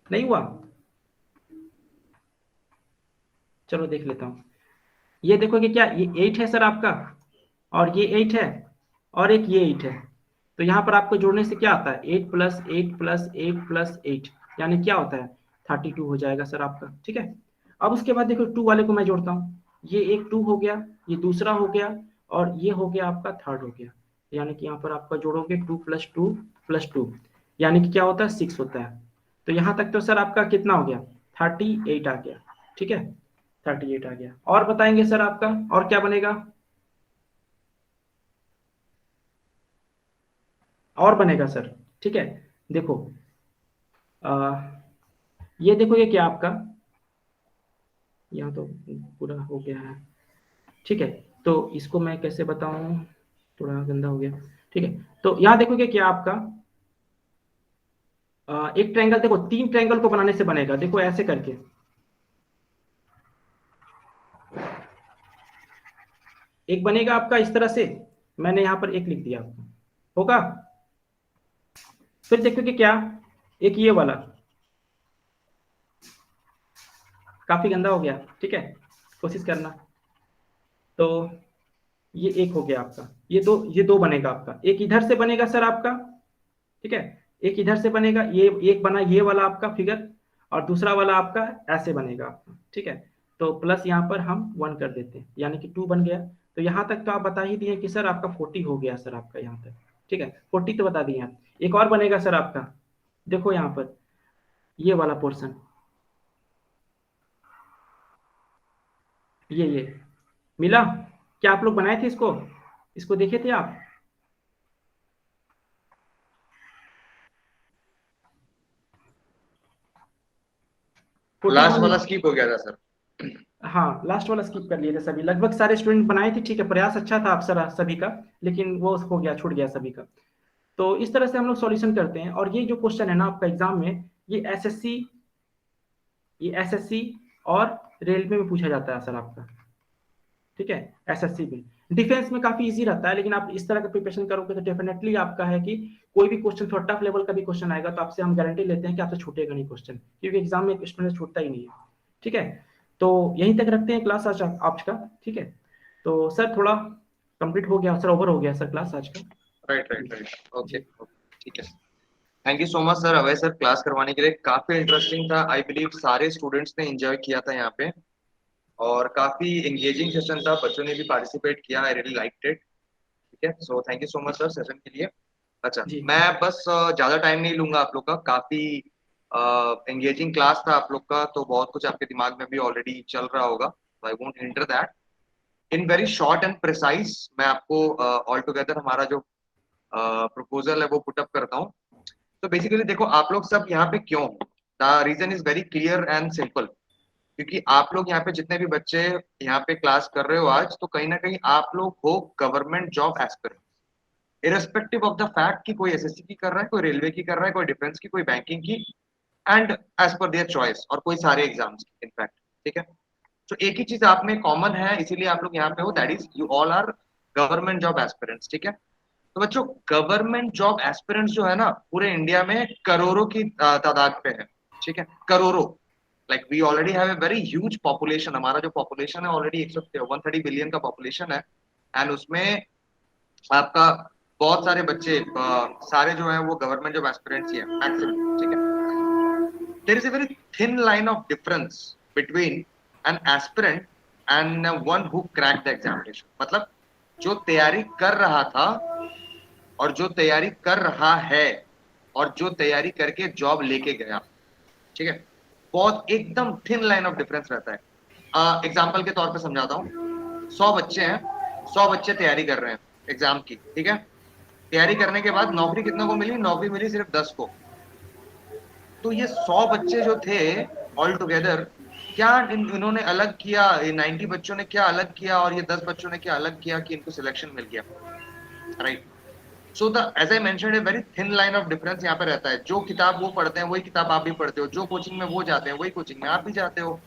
नहीं हुआ। चलो देख लेता हूँ। ये देखो कि क्या ये 8 है सर आपका, और ये 8 है, और एक ये 8 है। तो यहाँ पर आपको जोड़ने से क्या आता है, 8 प्लस 8 प्लस 8 प्लस 8, यानी क्या होता है, 32 हो जाएगा सर आपका। ठीक है, अब उसके बाद देखो 2 वाले को मैं जोड़ता हूँ। ये एक 2 हो गया, ये दूसरा हो गया, और ये हो गया आपका थर्ड हो गया। यानी कि यहाँ पर आपका जोड़ोगे 2 प्लस 2 प्लस 2, यानी कि क्या होता है, 6 होता है। तो यहाँ तक तो सर आपका कितना हो गया, 38 आ गया। ठीक है, 38 आ गया। और बताएंगे सर आपका और क्या बनेगा? और बनेगा सर। ठीक है, देखो ये देखो ये क्या आपका, यहाँ तो पूरा हो गया है। ठीक है, तो इसको मैं कैसे बताऊं, थोड़ा गंदा हो गया। ठीक है, तो यहाँ देखोगे क्या आपका, एक ट्रायंगल देखो, तीन ट्रायंगल को बनाने से बनेगा। देखो ऐसे करके, एक बनेगा आपका इस तरह से, मैंने यहाँ पर एक लिख दिया आपको, होगा। फिर देखोगे क्या, एक ये वाला, काफी गंदा हो गया। ठीक है, कोशिश करना। तो ये एक हो गया आपका, ये दो बनेगा आपका। एक इधर से बनेगा सर आपका, ठीक है, एक इधर से बनेगा, ये एक बना ये वाला आपका फिगर, और दूसरा वाला आपका ऐसे बनेगा आपका। ठीक है, तो प्लस यहाँ पर हम 1 कर देते हैं, यानी कि 2 बन गया। तो यहाँ तक तो आप बता ही दिए कि सर आपका 40 हो गया सर आपका यहाँ तक। ठीक है, 40 तो बता दिए आप। एक और बनेगा सर आपका, देखो यहाँ पर ये वाला पोर्शन, ये मिला। क्या आप लोग बनाए थे इसको, इसको देखे थे आप? लास्ट 41 वाला स्किप हो गया था सर। हाँ, लास्ट वाला स्किप कर लिए थे सभी, लगभग सारे स्टूडेंट बनाए थे। ठीक है, प्रयास अच्छा था आप सभी का, लेकिन वो हो गया, छूट गया सभी का। तो इस तरह से हम लोग सॉल्यूशन करते हैं। और ये जो क्वेश्चन है ना आपका एग्जाम में, ये एसएससी और रेलवे में पूछा जाता है सर आपका। ठीक है, एसएससी में, डिफेंस में काफी इजी रहता है, लेकिन आप इस तरह का प्रिपरेशन करोगे तो डेफिनेटली आपका है कि कोई भी क्वेश्चन थोड़ा टफ लेवल का भी क्वेश्चन आएगा तो आपसे हम गारंटी लेते हैं कि आपसे छूटेगा नहीं क्वेश्चन, क्योंकि एग्जाम में स्टूडेंट छूटता ही नहीं है। ठीक है, तो यहीं तक रखते हैं क्लास आज का। ठीक है, तो सर थोड़ा कंप्लीट हो गया सर, ओवर हो गया सर क्लास आज का। राइट राइट राइट, ओके, ठीक है। Thank you so much sir, Abhay sir, class करवाने के लिए। काफी इंटरेस्टिंग था, आई बिलीव सारे स्टूडेंट्स ने एंजॉय किया था यहाँ पे, और काफी एंगेजिंग सेशन था, बच्चों ने भी पार्टिसिपेट किया, आई रियली लाइक्ड इट। ठीक है, so thank you so much sir session के लिए। अच्छा, जी मैं बस ज्यादा टाइम नहीं लूंगा आप लोग का, काफी एंगेजिंग क्लास था आप लोग का, तो बहुत कुछ आपके दिमाग में भी ऑलरेडी चल रहा होगा, I won't enter that. In very short and precise मैं आपको ऑल टुगेदर हमारा जो प्रपोजल है वो पुटअप करता हूँ। तो बेसिकली देखो, आप लोग सब यहाँ पे क्यों, the reason is very clear and simple. क्योंकि आप लोग यहाँ पे जितने भी बच्चे यहाँ पे क्लास कर रहे हो आज, तो कहीं ना कहीं आप लोग हो government job aspirant. Irrespective of the fact कि कोई एसएससी की कर रहा है, कोई रेलवे की कर रहा है, कोई डिफेंस की, कोई बैंकिंग की, and as per their choice, और कोई सारे एग्जाम्स की इनफैक्ट। ठीक है, तो एक ही चीज आप में कॉमन है, इसीलिए आप लोग यहाँ पे हो, that is you all are government job aspirants. ठीक है, तो बच्चों गवर्नमेंट जॉब एस्पिरेंट्स जो है ना पूरे इंडिया में करोड़ों की तादाद पे है। ठीक है, करोड़ों, like we already have a very huge population. हमारा जो पॉपुलेशन है ऑलरेडी 130 बिलियन का पॉपुलेशन है, एंड उसमें आपका बहुत सारे बच्चे सारे जो है वो गवर्नमेंट जॉब एस्पिरेंट्स ही है मैक्सिमम। ठीक है, there is a very thin line of difference between an aspirant and one who crack the examination. मतलब जो तैयारी कर रहा था और जो तैयारी कर रहा है और जो तैयारी करके जॉब लेके गया। ठीक है, बहुत एकदम थिन लाइन ऑफ डिफरेंस रहता है। एग्जाम्पल के तौर पे समझाता हूँ, 100 बच्चे हैं, 100 बच्चे तैयारी कर रहे हैं एग्जाम की। ठीक है, तैयारी करने के बाद नौकरी कितनों को मिली? नौकरी मिली सिर्फ 10 को। तो ये 100 बच्चे जो थे ऑल टुगेदर, क्या इन्होंने अलग किया, ये 90 बच्चों ने क्या अलग किया और ये 10 बच्चों ने क्या अलग किया कि इनको सिलेक्शन मिल गया? Right, so the as I mentioned a very thin line of difference यहाँ पे रहता है। जो किताब वो पढ़ते हैं वही किताब आप भी पढ़ते हो, जो कोचिंग में वो जाते हैं वही कोचिंग में आप भी जाते हो,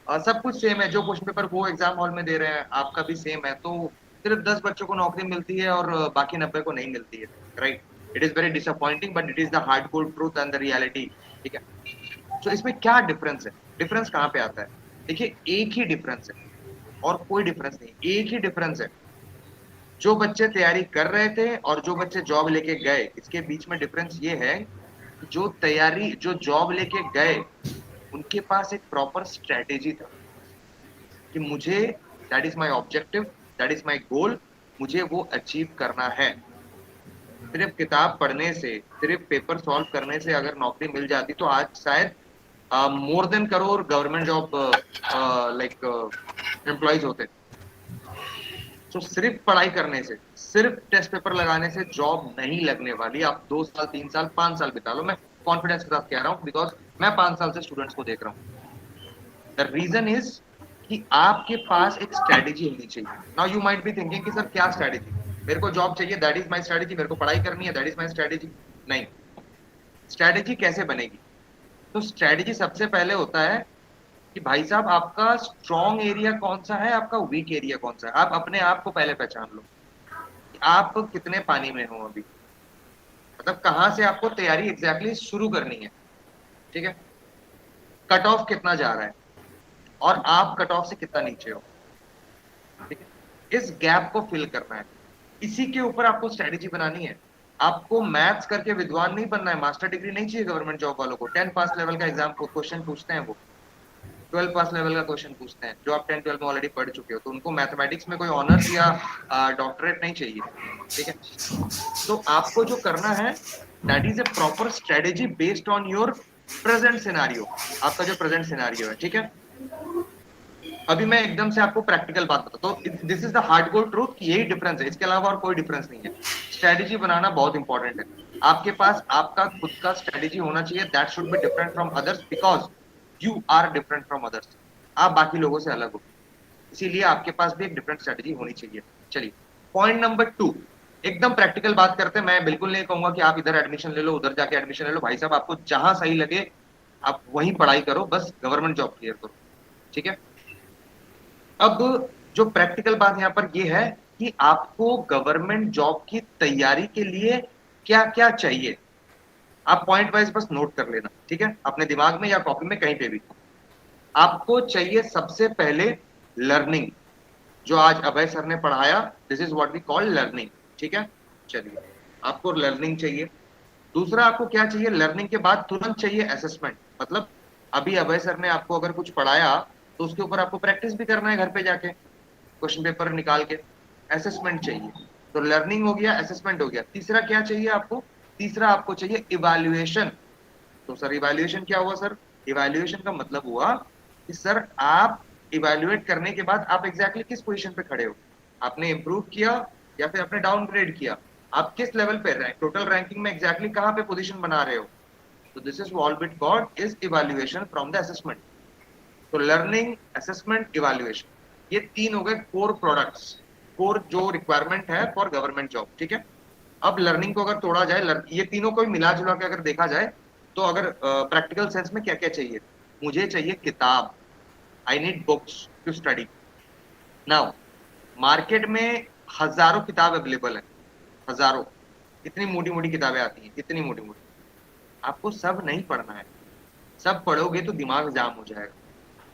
सब कुछ सेम है। जो क्वेश्चन पेपर वो एग्जाम हॉल में दे रहे हैं आपका भी सेम है। तो सिर्फ 10 बच्चों को नौकरी मिलती है और बाकी 90 को नहीं मिलती है। Right, it is very disappointing but it is the hard core truth and the reality. ठीक है, तो इसमें क्या डिफरेंस है? डिफरेंस कहाँ पे आता है? देखिए, एक ही डिफरेंस है और कोई डिफरेंस नहीं, एक ही डिफरेंस है। जो बच्चे तैयारी कर रहे थे और जो बच्चे जॉब लेके गए, इसके बीच में डिफरेंस ये है कि जो जॉब लेके गए उनके पास एक प्रॉपर स्ट्रेटेजी था कि मुझे, that is my objective, that is my goal, मुझे वो अचीव करना है। सिर्फ किताब पढ़ने से, सिर्फ पेपर सॉल्व करने से अगर नौकरी मिल जाती तो आज शायद more than crore government job like employees होते। तो सिर्फ पढ़ाई करने से, सिर्फ टेस्ट पेपर लगाने से जॉब नहीं लगने वाली। आप 2 साल, 3 साल, 5 साल बिता लो, मैं कॉन्फिडेंस के साथ कह रहा हूँ बिकॉज मैं 5 साल से स्टूडेंट्स को देख रहा हूँ। द रीजन इज कि आपके पास एक स्ट्रेटेजी होनी चाहिए। Now you might be thinking कि सर क्या स्ट्रेटेजी, मेरे को जॉब चाहिए, दैट इज माय स्ट्रेटेजी, मेरे को पढ़ाई करनी है, दैट इज माय स्ट्रेटेजी। नहीं, स्ट्रेटेजी कैसे बनेगी? तो स्ट्रेटेजी सबसे पहले होता है कि भाई साहब आपका स्ट्रॉन्ग एरिया कौन सा है, आपका वीक एरिया कौन सा है। आप अपने आप को पहले पहचान लो कि आप कितने पानी में हो अभी, मतलब कहाँ से आपको तैयारी एग्जैक्टली शुरू करनी है। ठीक है, कट ऑफ कितना जा रहा है और आप कट ऑफ से कितना नीचे हो। ठीक है, इस गैप को फिल करना है, इसी के ऊपर आपको स्ट्रेटेजी बनानी है। आपको मैथ्स करके विद्वान नहीं बनना है, मास्टर डिग्री नहीं चाहिए गवर्नमेंट जॉब वालों को। 10 पास लेवल का एग्जाम क्वेश्चन पूछते हैं, वो 12 पास लेवल का क्वेश्चन पूछते हैं। जो आप 10 12 में ऑलरेडी पढ़ चुके हो, तो उनको मैथमेटिक्स में कोई ऑनर्स या डॉक्टरेट नहीं चाहिए। ठीक है, तो आपको जो करना है that is a proper strategy based on your present scenario, आपका जो प्रेजेंट सिनेरियो है। ठीक है, अभी मैं एकदम से आपको प्रैक्टिकल बात बताता हूँ। तो this is the hardcore truth कि यही डिफरेंस है, इसके अलावा और कोई डिफरेंस नहीं है। स्ट्रेटेजी बनाना बहुत इंपॉर्टेंट है। आपके पास आपका खुद का स्ट्रेटेजी होना चाहिए, that should be different from others because you are different from others. आप बाकी लोगों से अलग हो, इसीलिए आपके पास भी एक डिफरेंट स्ट्रेटेजी होनी चाहिए। चलिए, पॉइंट नंबर 2, एकदम प्रैक्टिकल बात करते हैं। मैं बिल्कुल नहीं कहूंगा कि आप इधर एडमिशन ले लो, उधर जाके एडमिशन ले लो। भाई साहब, आपको जहां सही लगे आप वहीं पढ़ाई करो, बस गवर्नमेंट जॉब क्लियर करो। ठीक है, अब जो प्रैक्टिकल बात यहाँ पर ये है कि आपको गवर्नमेंट जॉब की तैयारी के लिए क्या क्या चाहिए। आप पॉइंट वाइज बस नोट कर लेना। ठीक है, अपने दिमाग में या कॉपी में कहीं पे भी। आपको चाहिए सबसे पहले लर्निंग, जो आज अभय सर ने पढ़ाया, this is what we call learning. ठीक है, चलिए, आपको लर्निंग चाहिए। दूसरा आपको क्या चाहिए? लर्निंग के बाद तुरंत चाहिए असेसमेंट। मतलब अभी अभय सर ने आपको अगर कुछ पढ़ाया तो उसके ऊपर आपको प्रैक्टिस भी करना है घर पे जाके, क्वेश्चन पेपर निकाल के। असेसमेंट चाहिए, तो लर्निंग हो गया, असेसमेंट हो गया। तीसरा क्या चाहिए आपको? तीसरा आपको चाहिए इवैल्यूएशन। तो सर इवैल्यूएशन क्या हुआ? सर इवैल्यूएशन का मतलब हुआ कि सर आप इवैल्यूएट करने के बाद आप एग्जैक्टली किस पोजीशन पे खड़े हो, आपने इंप्रूव किया या फिर आपने डाउनग्रेड किया, आप किस लेवल पे रहे, टोटल रैंकिंग में एग्जैक्टली कहाँ पे पोजीशन बना रहे हो। तो this is all bit called is evaluation from the assessment. तो लर्निंग, असेसमेंट, इवैल्यूएशन, ये 3 हो गए कोर प्रोडक्ट्स, कोर जो रिक्वायरमेंट है फॉर गवर्नमेंट जॉब। ठीक है, अब लर्निंग को अगर तोड़ा जाए, ये तीनों को भी मिला जुला के अगर देखा जाए, तो अगर प्रैक्टिकल सेंस में क्या क्या चाहिए, मुझे चाहिए किताब, I need books to study. Now market में हजारों किताब अवेलेबल है, हजारों, इतनी मोटी मोटी किताबें आती हैं, इतनी मोटी मोटी, आपको सब नहीं पढ़ना है। सब पढ़ोगे तो दिमाग जाम हो जाएगा,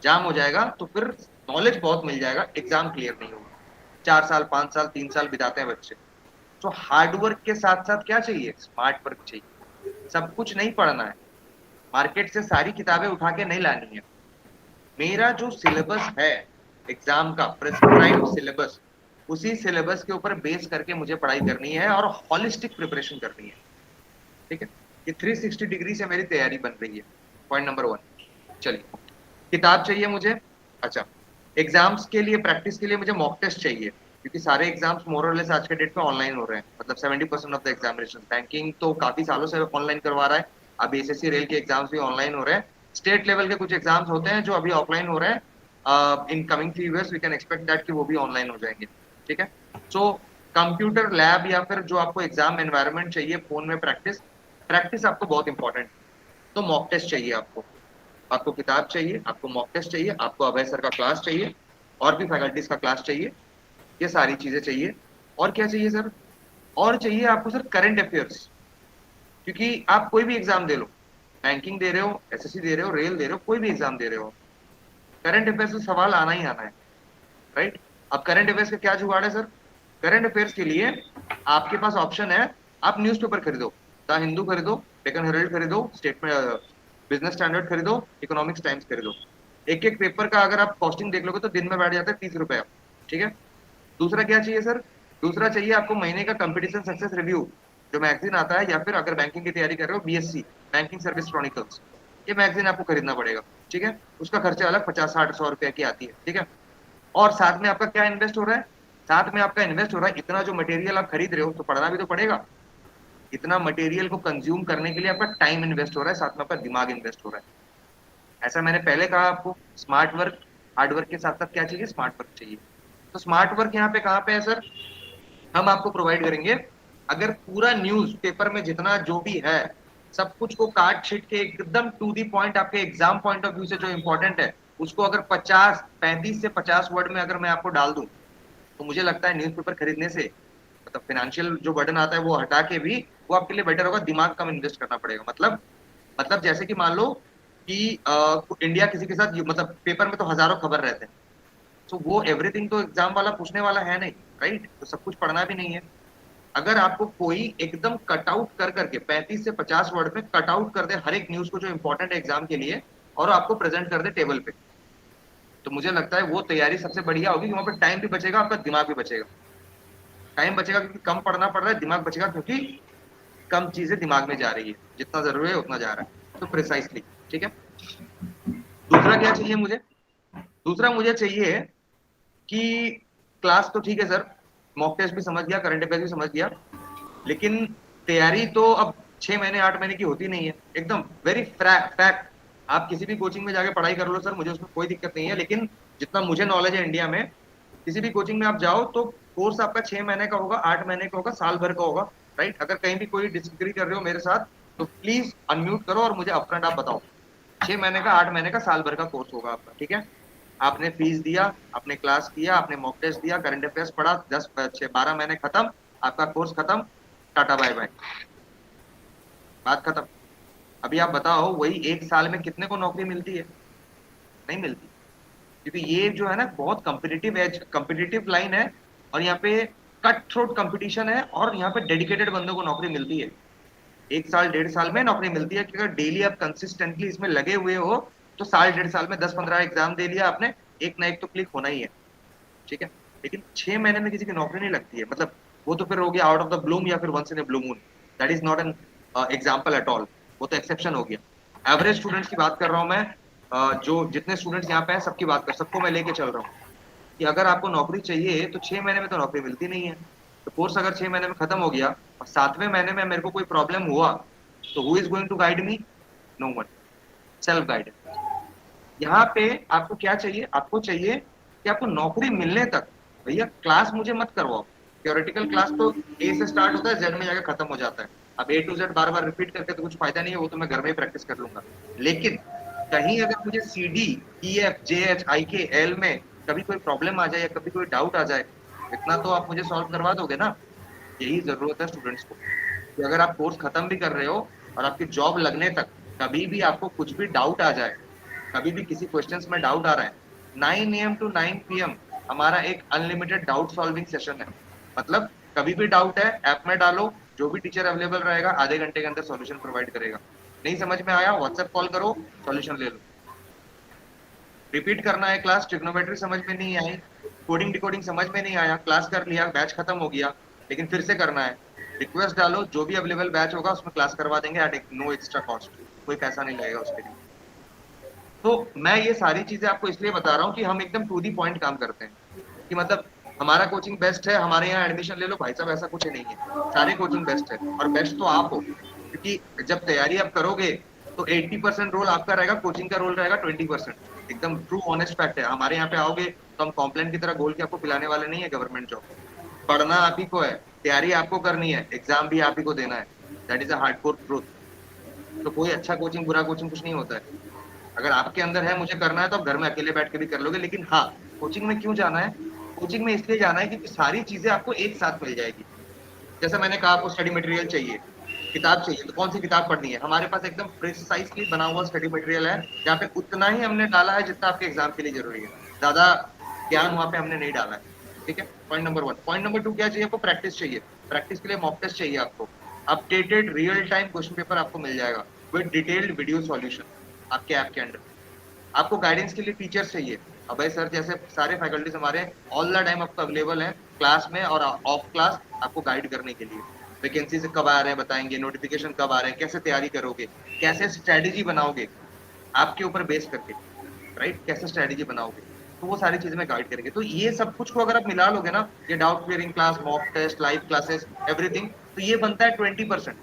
जाम हो जाएगा तो फिर नॉलेज बहुत मिल जाएगा, एग्जाम क्लियर नहीं होगा। 4 साल 5 साल 3 साल बिताते हैं बच्चे। तो हार्ड वर्क के साथ साथ क्या चाहिए, स्मार्ट वर्क चाहिए। सब कुछ नहीं पढ़ना है, मार्केट से सारी किताबें उठा के नहीं लानी है। मेरा जो सिलेबस है एग्जाम का, प्रिस्क्राइब्ड सिलेबस, उसी सिलेबस के ऊपर बेस करके मुझे पढ़ाई करनी है और हॉलिस्टिक प्रिपरेशन करनी है। ठीक है, ये 360 डिग्री से मेरी तैयारी बन रही है। Point number 1। चलिए, किताब चाहिए मुझे। अच्छा, एग्जाम्स के लिए, प्रैक्टिस के लिए मुझे मॉक टेस्ट चाहिए, क्योंकि सारे एग्जाम्स मोर और लेस आज के डेट में ऑनलाइन हो रहे हैं। मतलब 70% ऑफ द एग्जामिनेशन, बैंकिंग तो काफी सालों से ऑनलाइन करवा रहा है, अब एसएससी रेल के एग्जाम्स भी ऑनलाइन हो रहे हैं। स्टेट लेवल के कुछ एग्जाम्स होते हैं जो अभी ऑफलाइन हो रहे हैं, in coming few years we can expect that कि वो भी ऑनलाइन हो जाएंगे। ठीक है, सो कंप्यूटर लैब या फिर जो आपको एग्जाम एनवायरनमेंट चाहिए, फोन में प्रैक्टिस, प्रैक्टिस आपको बहुत इंपॉर्टेंट। तो मॉक टेस्ट चाहिए आपको, आपको किताब चाहिए, आपको मॉक टेस्ट चाहिए, आपको अभय सर का क्लास चाहिए, और भी फैकल्टीज का क्लास चाहिए, ये सारी चीजें चाहिए। और क्या चाहिए सर, और चाहिए आपको सर करंट अफेयर्स, क्योंकि आप कोई भी एग्जाम दे लो, बैंकिंग दे रहे हो, एसएससी दे रहे हो, रेल दे रहे हो, कोई भी एग्जाम दे रहे हो, करंट अफेयर्स से सवाल आना ही आना है, राइट। अब करंट अफेयर्स का क्या जुगाड़ है सर, करंट अफेयर्स के लिए आपके पास ऑप्शन है, आप न्यूज़पेपर खरीदो, द हिंदू खरीदो, डेक्कन हेराल्ड खरीदो, स्टेट में बिजनेस स्टैंडर्ड खरीदो, इकोनॉमिक्स टाइम्स खरीदो। एक एक पेपर का अगर आप कॉस्टिंग देख लोगे तो दिन में बैठ जाता है 30 रुपए। ठीक है, दूसरा क्या चाहिए सर, दूसरा चाहिए आपको महीने का कंपटीशन सक्सेस रिव्यू, जो मैगजीन आता है, या फिर अगर बैंकिंग की तैयारी कर रहे हो बीएससी, बैंकिंग सर्विस क्रॉनिकल्स, ये मैगजीन आपको खरीदना पड़ेगा। ठीक है, उसका खर्चा अलग 50-60-100 रुपए की आती है। ठीक है, और साथ में आपका क्या इन्वेस्ट हो रहा है, साथ में आपका इन्वेस्ट हो रहा है, इतना जो मटेरियल आप खरीद रहे हो तो पढ़ना भी तो पड़ेगा। इतना मटेरियल को कंज्यूम करने के लिए आपका टाइम इन्वेस्ट हो रहा है, साथ में आपका दिमाग इन्वेस्ट हो रहा है। ऐसा मैंने पहले कहा आपको, स्मार्ट वर्क, हार्ड वर्क के साथ साथ क्या चाहिए, स्मार्ट वर्क चाहिए। तो स्मार्ट वर्क यहाँ पे कहाँ पे है सर, हम आपको प्रोवाइड करेंगे। अगर पूरा न्यूज पेपर में जितना जो भी है, सब कुछ को काट छीट के एकदम टू दी पॉइंट, आपके एग्जाम पॉइंट ऑफ व्यू से जो इंपॉर्टेंट है उसको अगर 35 से 50 वर्ड में अगर मैं आपको डाल दूं, तो मुझे लगता है न्यूज़पेपर खरीदने से, मतलब फाइनेंशियल जो बर्डन आता है वो हटा के भी वो आपके लिए बेटर होगा, दिमाग कम इन्वेस्ट करना पड़ेगा। मतलब जैसे कि मान लो कि इंडिया किसी के साथ, मतलब पेपर में तो हजारों खबर रहते हैं, तो वो एवरीथिंग तो एग्जाम वाला पूछने वाला है नहीं, राइट। तो सब कुछ पढ़ना भी नहीं है। अगर आपको कोई एकदम कट आउट कर करके 35 से 50 वर्ड में कट आउट कर दे हर एक न्यूज को जो इंपॉर्टेंट है एग्जाम के लिए, और आपको प्रेजेंट कर दे टेबल पे, तो मुझे लगता है वो तैयारी सबसे बढ़िया होगी। वहां पर टाइम भी बचेगा, आपका दिमाग भी बचेगा। टाइम बचेगा क्योंकि कम पढ़ना पड़ रहा है, दिमाग बचेगा क्योंकि कम चीजें दिमाग में जा रही है, जितना जरूरी है उतना जा रहा है, तो प्रिसाइसली। ठीक है, दूसरा क्या चाहिए मुझे, दूसरा मुझे चाहिए कि क्लास तो ठीक है सर, मॉक टेस्ट भी समझ गया, करंट अफेयर्स भी समझ गया, लेकिन तैयारी तो अब 6 महीने 8 महीने की होती नहीं है, एकदम वेरी फैक्ट। आप किसी भी कोचिंग में जाके पढ़ाई कर लो सर, मुझे उसमें कोई दिक्कत नहीं है, लेकिन जितना मुझे नॉलेज है इंडिया में, किसी भी कोचिंग में आप जाओ तो कोर्स आपका 6 महीने का होगा, 8 महीने का होगा, साल भर का होगा, राइट। अगर कहीं भी कोई डिसएग्री कर रहे हो मेरे साथ तो प्लीज अनम्यूट करो और मुझे अपफ्रंट आप बताओ। 6 महीने का, 8 महीने का, साल भर का कोर्स होगा आपका। ठीक है, आपने फीस दिया, आपने क्लास किया, आपने मॉक टेस्ट दिया, करंट अफेयर्स पढ़ा, 10-12 महीने खत्म, आपका कोर्स खत्म, टाटा बाय बाय, बात खत्म। अभी आप बताओ, वही 1 साल में कितने को नौकरी मिलती है, नहीं मिलती, क्योंकि ये जो है ना बहुत कम्पिटिटिव लाइन है, और यहाँ पे कट थ्रोट कंपटीशन है, और यहाँ पे डेडिकेटेड बंदों को नौकरी मिलती है। 1 साल 1.5 साल में नौकरी मिलती है, क्योंकि अगर डेली आप कंसिस्टेंटली इसमें लगे हुए हो तो साल 1.5 साल में 10-15 एग्जाम दे लिया आपने, एक ना एक तो क्लिक होना ही है। ठीक है, लेकिन 6 महीने में किसी की नौकरी नहीं लगती है, मतलब वो तो फिर हो गया आउट ऑफ द ब्लूम या फिर once in a blue moon, that is not an example at all, वो तो एक्सेप्शन हो गया। एवरेज स्टूडेंट्स की बात कर रहा हूँ मैं, जो जितने स्टूडेंट्स यहाँ पे हैं सबकी बात कर, सबको मैं लेके चल रहा हूँ कि अगर आपको नौकरी चाहिए तो 6 महीने में तो नौकरी मिलती नहीं है। तो कोर्स अगर 6 महीने में खत्म हो गया और 7वें महीने में मेरे को कोई प्रॉब्लम हुआ, तो who is going to guide me, no one, self guidance. यहाँ पे आपको क्या चाहिए, आपको चाहिए कि आपको नौकरी मिलने तक भैया क्लास मुझे मत करवाओ, थियोरेटिकल क्लास तो ए से स्टार्ट होता है, जेड में जाकर खत्म हो जाता है। अब ए टू जेड बार बार रिपीट करके तो कुछ फायदा नहीं है, वो तो मैं घर में ही प्रैक्टिस कर लूंगा। लेकिन कहीं अगर मुझे C D E F J H I K L में कभी कोई प्रॉब्लम आ जाए या कभी कोई डाउट आ जाए, इतना तो आप मुझे सॉल्व करवा दोगे ना। यही जरूरत है स्टूडेंट्स को कि अगर आप कोर्स खत्म भी कर रहे हो और आपकी जॉब लगने तक कभी भी आपको कुछ भी डाउट आ जाए, कभी भी किसी क्वेश्चंस में डाउट आ रहा है, 9 AM to 9 PM हमारा एक अनलिमिटेड डाउट सॉल्विंग सेशन है। मतलब कभी भी डाउट है ऐप में डालो, जो भी टीचर अवेलेबल रहेगा आधे घंटे के अंदर सॉल्यूशन प्रोवाइड करेगा। नहीं समझ में आया, व्हाट्सएप कॉल करो, सॉल्यूशन ले लो। रिपीट करना है क्लास, ट्रिग्नोमेट्री समझ में नहीं आई, कोडिंग डिकोडिंग समझ में नहीं आया, क्लास कर लिया, बैच खत्म हो गया, लेकिन फिर से करना है, रिक्वेस्ट डालो, जो भी अवेलेबल बैच होगा उसमें क्लास करवा देंगे एट नो एक्स्ट्रा कॉस्ट, कोई पैसा नहीं लगेगा उसके लिए। तो मैं ये सारी चीजें आपको इसलिए बता रहा हूँ कि हम एकदम टू दी पॉइंट काम करते हैं, कि मतलब हमारा कोचिंग बेस्ट है, हमारे यहाँ एडमिशन ले लो भाई साहब, ऐसा कुछ नहीं है, सारे कोचिंग बेस्ट है और बेस्ट तो आप हो, क्योंकि जब तैयारी आप करोगे तो 80% रोल आपका रहेगा, कोचिंग का रोल रहेगा 20%। एकदम ट्रू ऑनेस्ट फैक्ट है। हमारे यहाँ पे आओगे तो हम कॉम्प्लेन की तरह गोल के आपको पिलाने वाले नहीं है गवर्नमेंट जॉब। पढ़ना आप ही को है, तैयारी आपको करनी है, एग्जाम भी आप ही को देना है, that is a hardcore truth. तो कोई अच्छा कोचिंग बुरा कोचिंग कुछ नहीं होता है। अगर आपके अंदर है मुझे करना है तो आप घर में अकेले बैठ के भी कर लोगे, लेकिन हाँ, कोचिंग में क्यों जाना है? कोचिंग में इसलिए जाना है क्योंकि सारी चीजें आपको एक साथ मिल जाएगी। जैसा मैंने कहा आपको स्टडी मटेरियल चाहिए, किताब चाहिए, तो कौन सी किताब पढ़नी है? हमारे पास एकदम प्रिसाइजली बना हुआ स्टडी मटेरियल है, जहाँ पे उतना ही हमने डाला है जितना आपके एग्जाम के लिए जरूरी है, ज्यादा ज्ञान वहाँ पे हमने नहीं डाला है। ठीक है, पॉइंट नंबर 1। पॉइंट नंबर 2 क्या चाहिए आपको? प्रैक्टिस चाहिए। प्रैक्टिस के लिए मॉक टेस्ट चाहिए आपको, updated real time question paper आपको मिल जाएगा विद डिटेल्ड वीडियो सॉल्यूशन आपके ऐप के अंदर। आपको गाइडेंस के लिए टीचर्स चाहिए, अभय सर जैसे सारे फैकल्टीज हमारे ऑल द टाइम आपको अवेलेबल हैं, क्लास में और ऑफ क्लास आपको गाइड करने के लिए। वैकेंसीज कब आ रहे हैं बताएंगे, नोटिफिकेशन कब आ रहे हैं, कैसे तैयारी करोगे, कैसे स्ट्रेटेजी बनाओगे आपके ऊपर बेस करके, राइट, कैसे स्ट्रेटेजी बनाओगे, तो वो सारी चीजें में गाइड करेंगे। तो ये सब कुछ को अगर आप मिला लोगे ना, ये doubt clearing class, mock test, live classes, everything, तो ये बनता है 20%।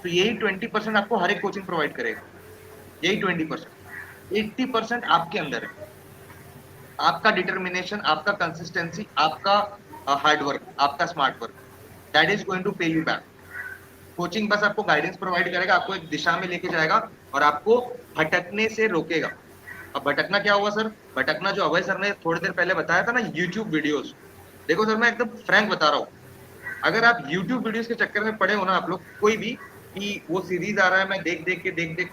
तो यही 20% आपको हर एक कोचिंग प्रोवाइड करेगा, यही 20%। 80% आपके अंदर है, आपका डिटर्मिनेशन, आपका कंसिस्टेंसी, आपका हार्ड वर्क, आपका smart work, that is going to pay you back. Coaching बस आपको गाइडेंस प्रोवाइड करेगा, आपको एक दिशा में लेके जाएगा और आपको भटकने से रोकेगा। अब भटकना क्या हुआ सर? भटकना जो अभय सर ने थोड़ी देर पहले बताया था ना, यूट्यूब वीडियोस। देखो सर, मैं एकदम फ्रैंक बता रहा हूँ, अगर आप यूट्यूब वीडियोस के चक्कर में पड़े हो ना, आप लोग कोई भी, कि वो सीरीज आ रहा है मैं देख देख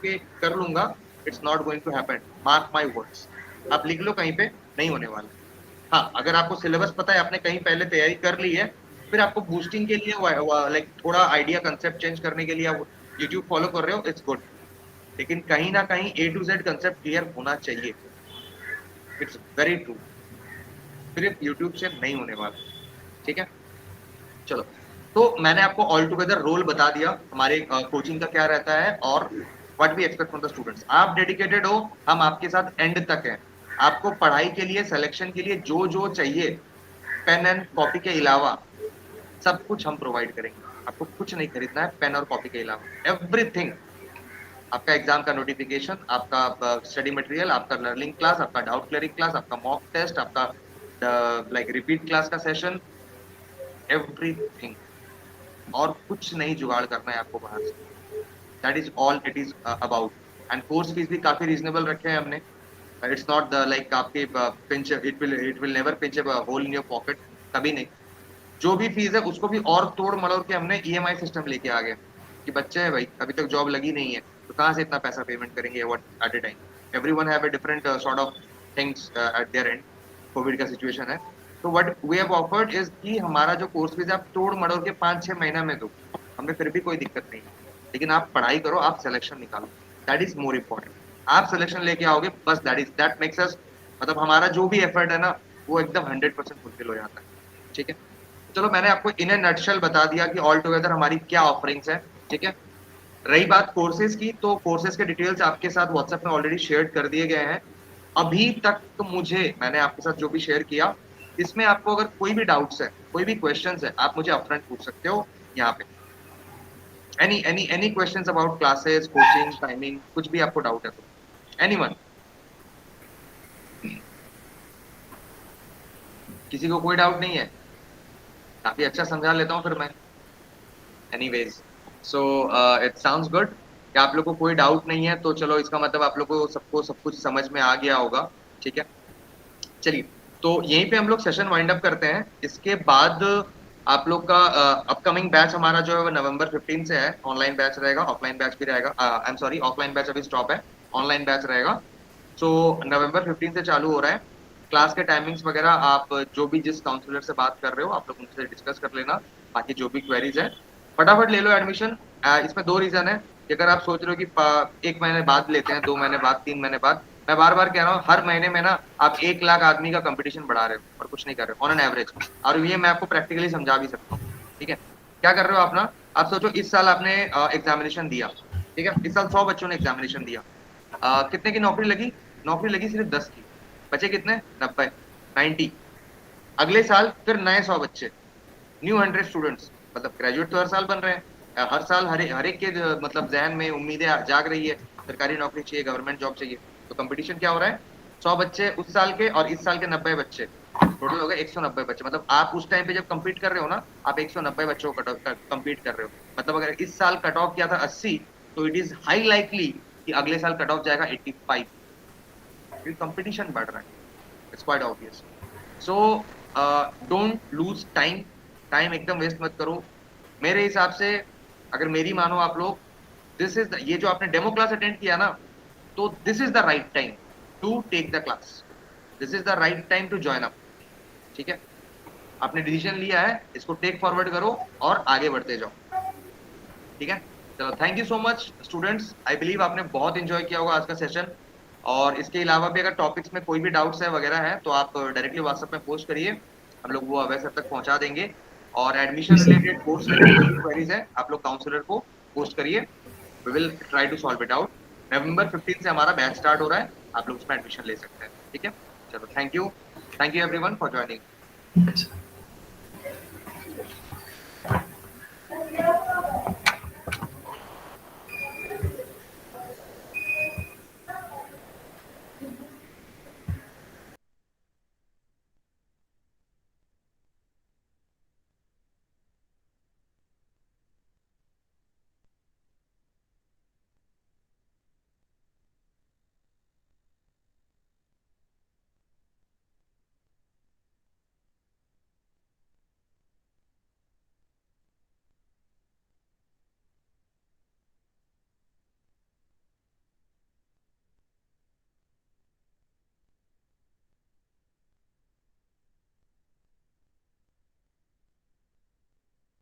के कर लूंगा, it's not going to happen, mark my words. आप लिख लो कहीं पे, नहीं होने वाला। हाँ, अगर आपको सिलेबस पता है, आपने कहीं पहले तैयारी कर ली है, फिर आपको बूस्टिंग के लिए लाइक थोड़ा आइडिया कंसेप्ट चेंज करने के लिए आप यूट्यूब फॉलो कर रहे हो, इट्स गुड, लेकिन कहीं ना कहीं A to Z concept clear होना चाहिए, इट्स वेरी ट्रू। सिर्फ यूट्यूब से नहीं होने वाला, ठीक है। चलो, तो मैंने आपको ऑल टुगेदर रोल बता दिया हमारे कोचिंग का क्या रहता है और what we expect from the students. आप डेडिकेटेड हो, हम आपके साथ एंड तक हैं। आपको पढ़ाई के लिए, सिलेक्शन के लिए जो जो चाहिए, पेन एंड कॉपी के अलावा सब कुछ हम प्रोवाइड करेंगे। आपको कुछ नहीं खरीदना है पेन और कॉपी के अलावा, एवरीथिंग। आपका एग्जाम का नोटिफिकेशन, आपका स्टडी मटेरियल, आपका लर्निंग क्लास, आपका डाउट क्लियरिंग क्लास, आपका मॉक टेस्ट, आपका लाइक रिपीट क्लास का सेशन, एवरीथिंग। और कुछ नहीं जुगाड़ करना है आपको बाहर से, that is all it is about. And course fees भी काफी रीजनेबल रखे हैं हमने, इट्स नॉट द लाइक आपके pinch, it will never pinch a hole in your pocket, कभी नहीं। जो भी फीस है उसको भी और तोड़ मरोड़ के हमने EMI सिस्टम लेके आ गए, कि बच्चे है भाई अभी तक जॉब लगी नहीं है, तो कहाँ से इतना पैसा पेमेंट करेंगे at a time. Everyone have a different sort of things at their end, COVID का सिचुएशन है। तो what we have offered is कि हमारा जो कोर्स फीस आप तोड़ मरोड़ के 5-6 महीना में दो, हमें फिर भी कोई दिक्कत नहीं है, लेकिन आप पढ़ाई करो, आप सिलेक्शन निकालो, दैट इज मोर इम्पोर्टेंट। आप सिलेक्शन लेके आओगे बस, दैट मेक्स अस, मतलब हमारा जो भी एफर्ट है ना, वो एकदम 100% फुलफिल हो जाता है, ठीक है। चलो, मैंने आपको इन ए नटशेल बता दिया कि ऑल टुगेदर हमारी क्या ऑफरिंग्स है, ठीक है। रही बात कोर्सेज की, तो कोर्सेज के डिटेल्स आपके साथ व्हाट्सएप में ऑलरेडी शेयर कर दिए गए हैं। अभी तक तो मैंने आपके साथ जो भी शेयर किया, इसमें आपको अगर कोई भी डाउट्स है, कोई भी क्वेश्चंस है, आप मुझे अपफ्रंट पूछ सकते हो यहाँ पे। Any questions about classes, coaching, timing, कुछ भी आपको डाउट है तो एनीवन? किसी को कोई डाउट नहीं है? काफी अच्छा समझा लेता हूँ फिर मैं। Anyways, so it sounds good कि आप लोग को कोई डाउट नहीं है, तो चलो इसका मतलब आप लोग को सबको सब कुछ समझ में आ गया होगा। ठीक है, चलिए, तो यहीं पे हम लोग सेशन वाइंड अप करते हैं। इसके बाद आप लोग का अपकमिंग बैच हमारा जो है वो नवंबर 15 से है। ऑनलाइन बैच रहेगा, ऑफलाइन बैच भी रहेगा। I am sorry, offline batch अभी स्टॉप है, ऑनलाइन बैच रहेगा। सो नवंबर 15 से चालू हो रहा है। क्लास के टाइमिंग्स वगैरह आप जो भी जिस काउंसलर से बात कर रहे हो आप लोग उनसे डिस्कस कर लेना। बाकी जो भी क्वेरीज है फटाफट ले लो एडमिशन। इसमें दो रीजन है कि अगर आप सोच रहे हो कि 1 महीने बाद लेते हैं, 2 महीने बाद, 3 महीने बाद, मैं बार बार कह रहा हूँ हर महीने में ना आप 1 लाख आदमी का कंपटीशन बढ़ा रहे हो और कुछ नहीं कर रहे हो ऑन एन एवरेज। और ये मैं आपको प्रैक्टिकली समझा भी सकता हूँ। ठीक है, क्या कर रहे हो आप ना, आप सोचो इस साल आपने एग्जामिनेशन दिया। ठीक है, इस साल 100 बच्चों ने एग्जामिनेशन दिया। कितने की नौकरी लगी? नौकरी लगी सिर्फ 10 की। बचे कितने? 90, 90। अगले साल फिर नए 100 बच्चे, न्यू 100 स्टूडेंट्स। मतलब ग्रेजुएट तो हर साल बन रहे हैं। हर साल हर एक के मतलब जहन में उम्मीदें जाग रही है, सरकारी नौकरी चाहिए, गवर्नमेंट जॉब चाहिए। तो कंपटीशन क्या हो रहा है? 100 बच्चे उस साल के और इस साल के 90 बच्चे, टोटल हो गए 190 बच्चे। मतलब आप उस टाइम पे जब कंपीट कर रहे हो ना, आप 190 बच्चों को कंपीट कर रहे हो। मतलब अगर इस साल कट ऑफ किया था 80, तो इट इज हाई लाइकली कि अगले साल कट ऑफ जाएगा 85। कंपटीशन बढ़ रहा है, it's quite obvious. So don't lose time, time एकदम वेस्ट मत करो। मेरे हिसाब से अगर मेरी मानो आप लोग, दिस इज ये जो आपने डेमो क्लास अटेंड किया ना, तो this is the right time to take the class, this is the right time to join up. ठीक है, आपने डिसीजन लिया है, इसको टेक फॉरवर्ड करो और आगे बढ़ते जाओ। ठीक है, चलो, thank you so much students. I believe आपने बहुत इंजॉय किया होगा आज का सेशन। और इसके अलावा भी अगर टॉपिक्स में कोई भी डाउट्स है वगैरह है तो आप डायरेक्टली व्हाट्सएप में पोस्ट करिए, हम लोग वो अवैध तक पहुंचा देंगे। और एडमिशन रिलेटेड, कोर्स रिलेटेड कोई भी क्वेरीज है आप लोग काउंसलर को पोस्ट करिए, we will try to solve it out. नवंबर 15 से हमारा बैच स्टार्ट हो रहा है, आप लोग उसमें एडमिशन ले सकते हैं। ठीक है, चलो, thank you everyone for joining.